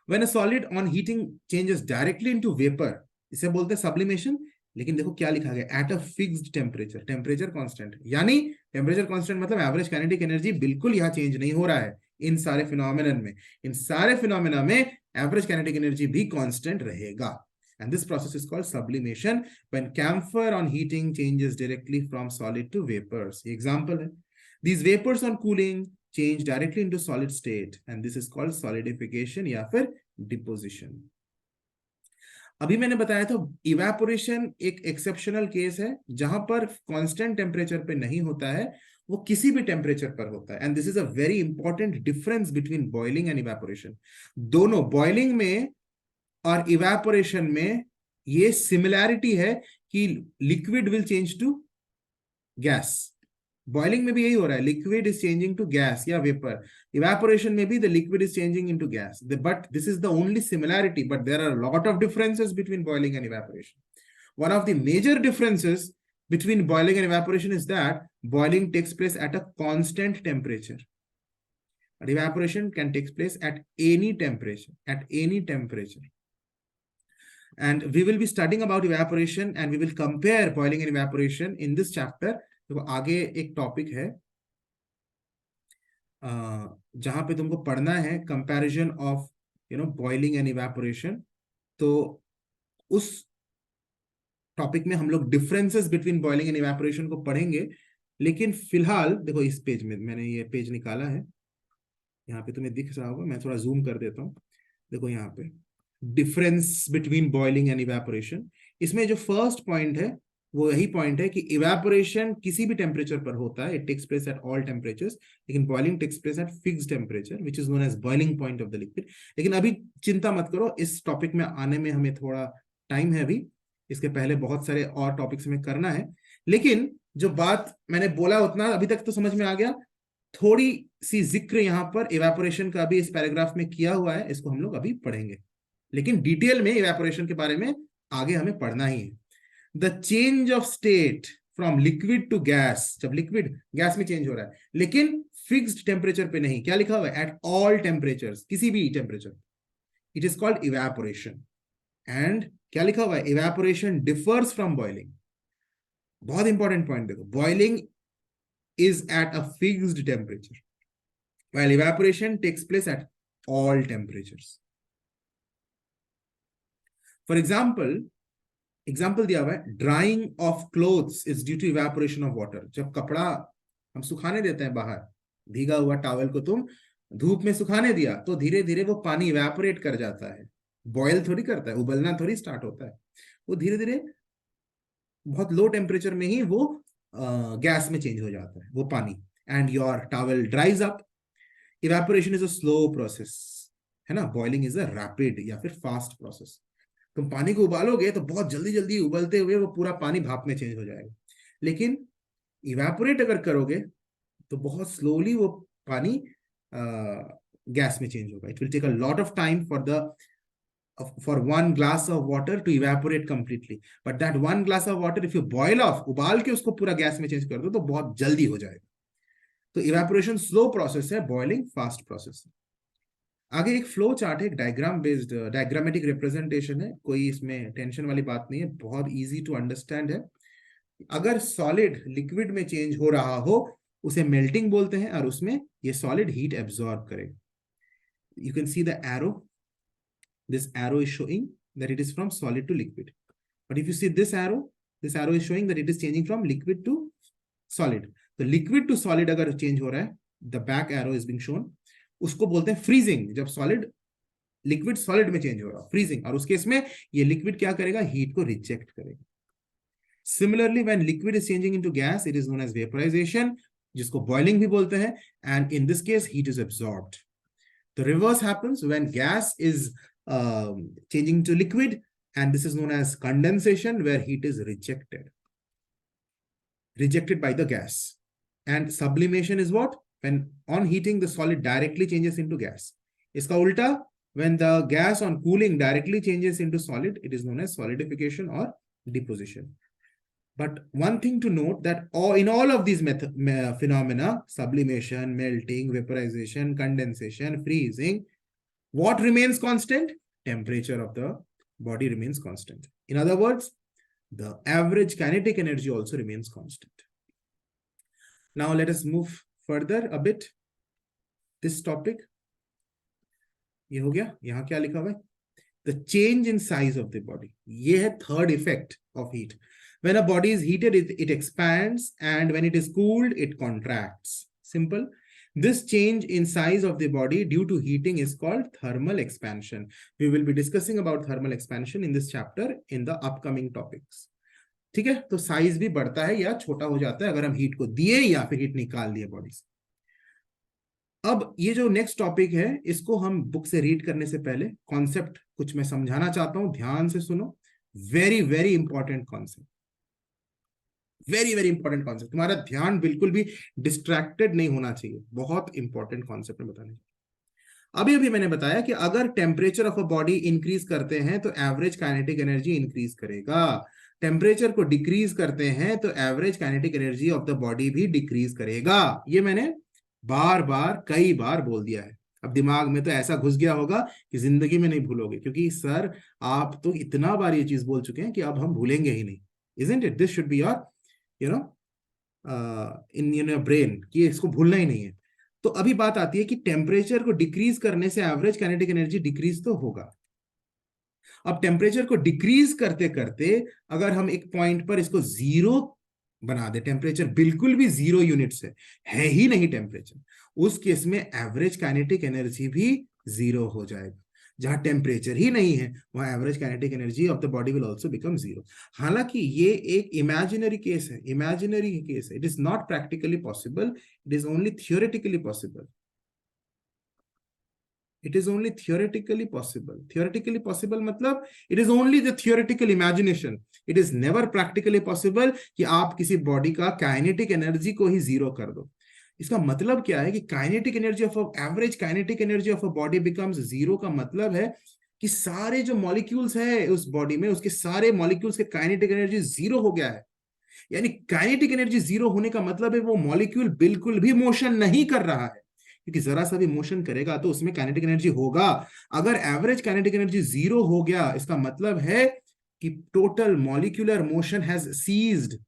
Speaker 1: When a solid on heating changes directly into vapor, इसे बोलते हैं sublimation. लेकिन देखो क्या लिखा गया, at a fixed temperature, temperature constant, यानी टेम्परेचर कांस्टेंट मतलब एवरेज काइनेटिक एनर्जी बिल्कुल यहाँ चेंज नहीं हो रहा है इन सारे फिनोमेनन में। इन सारे फिनोमेना में एवरेज काइनेटिक एनर्जी भी कांस्टेंट रहेगा। And this process is called sublimation when camphor on heating changes directly from solid to vapors. Example है, these vapors on cooling change directly into solid state and this is called solidification या फिर deposition. अभी मैंने बताया था evaporation एक exceptional case है जहां पर कांस्टेंट टेम्परेचर पे नहीं होता है, वो किसी भी टेम्परेचर पर होता है। And this is a very important difference between boiling and evaporation. दोनों बॉइलिंग में और इवेपोरेशन में ये सिमिलैरिटी है कि liquid will change to gas. Boiling में भी यही हो रहा है, liquid is changing to gas या वेपर। इवेपोरेशन में भी the liquid is changing into gas, but this is the only similarity, but there are lot of differences between boiling and evaporation. One of the major differences between boiling and evaporation is that boiling takes place at a constant temperature, but evaporation can take place at any temperature. And we will be studying about evaporation and we will compare boiling and evaporation in this chapter. तो आगे एक topic है जहां पे तुमको पढ़ना है comparison of boiling and evaporation. तो उस टॉपिक में हम लोग differences between boiling and evaporation को पढ़ेंगे। लेकिन फिलहाल देखो इस पेज में मैंने ये पेज निकाला है, यहाँ पे तुम्हें दिख रहा होगा, मैं थोड़ा जूम कर देता हूँ। देखो यहाँ पे difference between boiling and evaporation, इसमें जो फर्स्ट पॉइंट है वो यही पॉइंट है कि इवेपोरेशन किसी भी टेम्परेचर पर होता है, it takes place at all temperatures, लेकिन boiling takes place at fixed temperature which is known as boiling point of the liquid. लेकिन अभी चिंता मत करो, इस टॉपिक में आने में हमें थोड़ा टाइम है अभी, इसके पहले बहुत सारे और टॉपिक्स हमें करना है। लेकिन जो बात मैंने बोला उतना अभी तक तो समझ में आ गया। थोड़ी सी जिक्र यहाँ पर इवेपोरेशन का भी इस पैराग्राफ में किया हुआ है, इसको हम लोग अभी पढ़ेंगे, लेकिन डिटेल में इवेपोरेशन के बारे में आगे हमें पढ़ना ही है। The change of state from liquid to gas, जब लिक्विड गैस में चेंज हो रहा है लेकिन फिक्स्ड टेम्परेचर पे नहीं, क्या लिखा हुआ है, एट ऑल टेम्परेचर्स, किसी भी temperature, it is called evaporation. And क्या लिखा हुआ है, इवेपोरेशन डिफर्स फ्रॉम बॉइलिंग। बहुत इंपॉर्टेंट पॉइंट देखो, boiling is at a fixed temperature while evaporation takes place at all temperatures. For example दिया हुआ है, drying of clothes is due to evaporation of water. जब कपड़ा हम सुखाने देते हैं बाहर, भीगा हुआ टॉवल को तुम धूप में सुखाने दिया तो धीरे धीरे वो पानी इवेपोरेट कर जाता है, बॉयल थोड़ी करता है, उबलना थोड़ी स्टार्ट होता है, वो धीरे धीरे बहुत लो टेम्परेचर में ही वो गैस में चेंज हो जाता है वो पानी, and your towel ड्राइज up. Evaporation is a slow process, है ना, बॉइलिंग इज अ रैपिड या फिर फास्ट प्रोसेस। तुम पानी को उबालोगे तो बहुत जल्दी जल्दी उबलते हुए वो पूरा पानी भाप में चेंज हो जाएगा, लेकिन इवेपोरेट अगर करोगे तो बहुत स्लोली वो पानी गैस में चेंज होगा। It will take a lot of time for one glass of water to evaporate completely, but that one glass of water if you boil off, उबाल के उसको पूरा गैस में चेंज कर दो तो बहुत जल्दी हो जाएगा। तो इवेपोरेशन स्लो प्रोसेस है, बॉइलिंग फास्ट प्रोसेस है। आगे एक फ्लो चार्ट है, एक डायग्राम बेस्ड डायग्रामेटिक रिप्रेजेंटेशन है, कोई इसमें टेंशन वाली बात नहीं है, बहुत इजी टू अंडरस्टैंड है। अगर सॉलिड लिक्विड में चेंज हो रहा हो उसे मेल्टिंग बोलते हैं, और उसमें ये सॉलिड हीट एब्जॉर्ब करेगा। You can see the arrow, this arrow is showing that it is from solid to liquid, but if you see this arrow is showing that it is changing from liquid to solid. तो liquid to solid अगर change हो रहा है, the back arrow is being shown, उसको बोलते हैं freezing। जब solid liquid solid में change हो रहा है, freezing, और उस केस में ये liquid क्या करेगा, heat को reject करेगा। Similarly, when liquid is changing into gas, it is known as vaporization, जिसको boiling भी बोलते हैं, and in this case heat is absorbed. The reverse happens when gas is changing to liquid, and this is known as condensation, where heat is rejected by the gas. And sublimation is what? When on heating the solid directly changes into gas. Iska ulta, when the gas on cooling directly changes into solid, it is known as solidification or deposition. But one thing to note, that in all of these phenomena, sublimation, melting, vaporization, condensation, freezing, what remains constant? Temperature of the body remains constant. In other words, the average kinetic energy also remains constant. Now let us move further a bit. This topic, ये हो गया. यहाँ क्या लिखा हुआ है? The change in size of the body. ये है third effect of heat. When a body is heated, it expands, and when it is cooled, it contracts. Simple. This change in size of the body due to heating is called thermal expansion. We will be discussing about thermal expansion in this chapter in the upcoming topics. ठीक है, तो size भी बढ़ता है या छोटा हो जाता है अगर हम हीट को दिए या फिर हीट निकाल दिए बॉडी से. अब ये जो नेक्स्ट टॉपिक है, इसको हम बुक से रीड करने से पहले कॉन्सेप्ट कुछ मैं समझाना चाहता हूं, ध्यान से सुनो. Very very important concept, very very important concept. तुम्हारा ध्यान बिल्कुल भी डिस्ट्रैक्टेड नहीं होना चाहिए. बहुत इंपॉर्टेंट कॉन्सेप्ट में बताने. अभी अभी मैंने बताया कि अगर temperature of a body increase करते हैं तो एवरेज काइनेटिक एनर्जी इंक्रीज करेगा. टेम्परेचर को डिक्रीज करते हैं तो average kinetic energy of the body भी डिक्रीज करेगा. ये मैंने बार बार कई बार बोल दिया है. अब दिमाग में तो ऐसा घुस गया होगा कि जिंदगी में नहीं भूलोगे, क्योंकि सर आप तो इतना बार ये चीज बोल चुके हैं कि अब हम भूलेंगे ही नहीं. Isn't it? This should be your, in your brain, कि इसको भूलना ही नहीं है. तो अभी बात आती है कि टेम्परेचर को डिक्रीज करने से एवरेज काइनेटिक एनर्जी डिक्रीज तो होगा. अब टेम्परेचर को डिक्रीज करते करते अगर हम एक पॉइंट पर इसको जीरो बना दे, टेम्परेचर बिल्कुल भी जीरो यूनिट्स है ही नहीं टेम्परेचर, उस केस में एवरेज काइनेटिक एनर्जी भी जीरो हो जाएगा. जहां टेम्परेचर ही नहीं है वहां average kinetic energy of the body will also become zero. हालांकि ये एक इमेजिनरी केस है, इमेजिनरी केस है. It is not practically possible, it is only theoretically possible. It is only theoretically possible. Theoretically possible मतलब it is only the theoretical imagination. It is never practically possible कि आप किसी body का kinetic energy को ही zero कर दो. इसका मतलब क्या है कि kinetic energy of average kinetic energy of a body becomes zero का मतलब है कि सारे जो मॉलिक्यूल्स है उस बॉडी में, उसके सारे मॉलिक्यूल्स के काइनेटिक एनर्जी जीरो हो गया है. यानी काइनेटिक एनर्जी जीरो होने का मतलब है वो मॉलिक्यूल बिल्कुल भी मोशन नहीं कर रहा है, क्योंकि जरा सा भी मोशन करेगा तो उसमें काइनेटिक एनर्जी होगा. अगर एवरेज काइनेटिक एनर्जी जीरो हो गया, इसका मतलब है कि total molecular motion has ceased.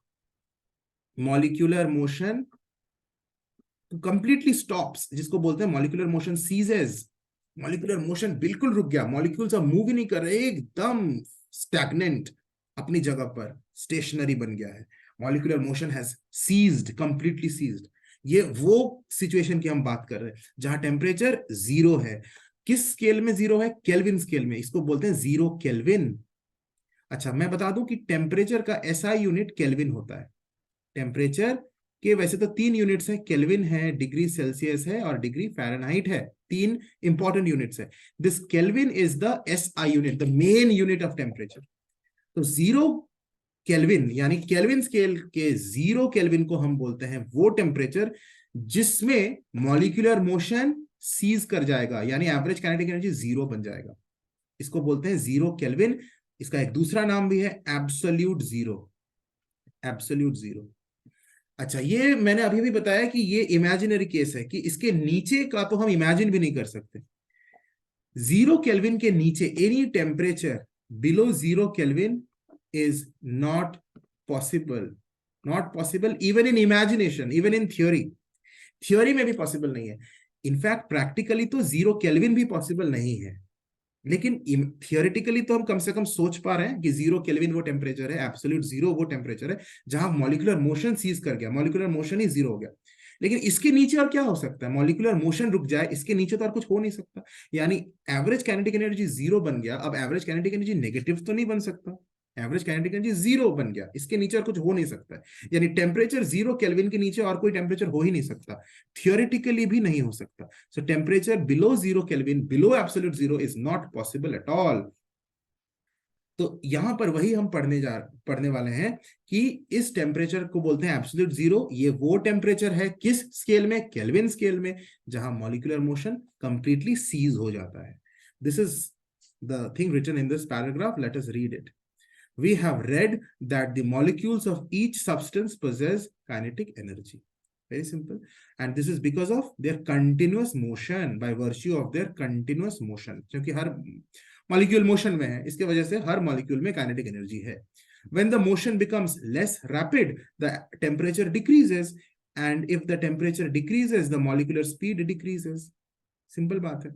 Speaker 1: Molecular motion completely stops, जिसको बोलते हैं molecular motion ceases. Molecular motion बिल्कुल रुक गया, मॉलिक्यूल्स अब मूव ही नहीं कर रहे, एकदम स्टैग्नेंट अपनी जगह पर स्टेशनरी बन गया है. Molecular motion has ceased, completely ceased. ये वो सिचुएशन की हम बात कर रहे हैं जहां टेम्परेचर जीरो है. किस स्केल में जीरो है? केल्विन स्केल में. इसको बोलते हैं जीरो केल्विन. अच्छा, मैं बता दूं कि टेम्परेचर का एसआई यूनिट केल्विन होता है. टेम्परेचर के वैसे तो 3 यूनिट्स हैं, केल्विन है, डिग्री सेल्सियस है और डिग्री फ़ारेनहाइट है. 3 इंपॉर्टेंट यूनिट्स है. This kelvin is the SI unit, the main unit of temperature. तो जीरो केल्विन यानी केल्विन स्केल के जीरो केल्विन को हम बोलते हैं वो टेम्परेचर जिसमें मॉलिक्यूलर मोशन सीज कर जाएगा, यानी एवरेज काइनेटिक एनर्जी जीरो बन जाएगा. इसको बोलते हैं जीरो केल्विन. इसका एक दूसरा नाम भी है एब्सोल्यूट जीरो. Absolute zero. अच्छा, ये मैंने अभी भी बताया कि ये इमेजिनरी केस है, कि इसके नीचे का तो हम इमेजिन भी नहीं कर सकते. जीरो केल्विन के नीचे any temperature below zero kelvin is not possible even in imagination, even in theory में भी possible नहीं है. इनफैक्ट प्रैक्टिकली तो जीरो केल्विन भी पॉसिबल नहीं है, लेकिन थियोरेटिकली तो हम कम से कम सोच पा रहे हैं कि जीरो केल्विन वो टेम्परेचर है, एब्सोल्यूट जीरो वो टेम्परेचर है जहां मॉलिक्यूलर मोशन सीज कर गया, मॉलिक्यूलर मोशन ही जीरो हो गया. लेकिन इसके नीचे और क्या हो सकता है? मॉलिक्यूलर मोशन रुक जाए, इसके नीचे तो और कुछ हो नहीं सकता. यानी एवरेज काइनेटिक एनर्जी जीरो बन गया. अब एवरेज काइनेटिक एनर्जी नेगेटिव तो नहीं बन सकता, एवरेज काइनेटिक एनर्जी 0 बन गया, इसके नीचे और कुछ हो नहीं सकता है। यानी टेम्परेचर 0 केल्विन के नीचे और कोई टेम्परेचर हो ही नहीं सकता, थियोरेटिकली भी नहीं हो सकता। सो temperature below 0 kelvin, below absolute 0 is not possible at all. तो यहां पर वही हम पढ़ने वाले हैं कि इस टेम्परेचर को बोलते हैं एब्सोल्यूट 0। ये वो टेम्परेचर है किस स्केल में, केल्विन स्केल में, जहां मॉलिक्यूलर मोशन कंप्लीटली सीज हो जाता है। This is the thing written in this paragraph, let us read it. We have read that the molecules of each substance possess kinetic energy. Very simple. And this is because of their continuous motion, by virtue of their continuous motion. क्योंकि हर molecule motion में है, इसके वजह से हर molecule में kinetic energy है. When the motion becomes less rapid, the temperature decreases. And if the temperature decreases, the molecular speed decreases. Simple बात है.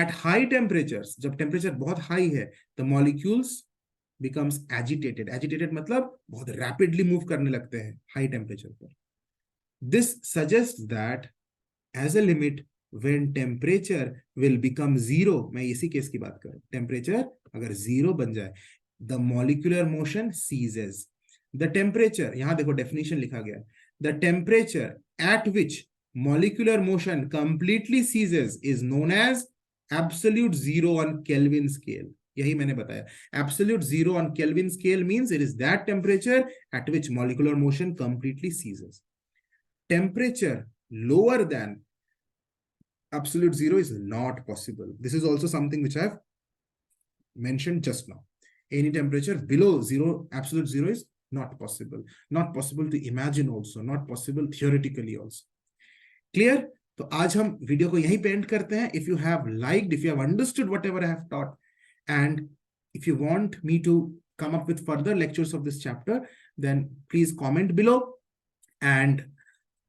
Speaker 1: At high temperatures, जब temperature बहुत high है, the molecules becomes agitated. Agitated मतलब बहुत rapidly move करने लगते हैं high temperature पर. This suggests that as a limit, when temperature will become 0, मैं इसी केस की बात कर रहा हूं, temperature अगर 0 बन जाए, the molecular motion ceases. The temperature, यहां देखो definition लिखा गया, the temperature at which molecular motion completely ceases is known as absolute 0 on Kelvin scale. यही मैंने बताया, absolute 0 on Kelvin scale means it is that temperature at which molecular motion completely ceases. Temperature lower than absolute 0 is not possible. This is also something which I have mentioned just now. Any temperature below 0, absolute 0 is not possible. Not possible to imagine also, not possible theoretically also. Clear? तो आज हम video को यहीं पे and करते हैं. If you have liked, if you have understood whatever I have taught, and if you want me to come up with further lectures of this chapter, then please comment below and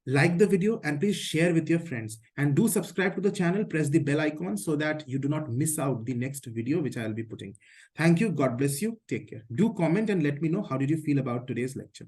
Speaker 1: like the video, and please share with your friends, and do subscribe to the channel. Press the bell icon so that you do not miss out the next video which I will be putting. Thank you. God bless you. Take care. Do comment and let me know how did you feel about today's lecture.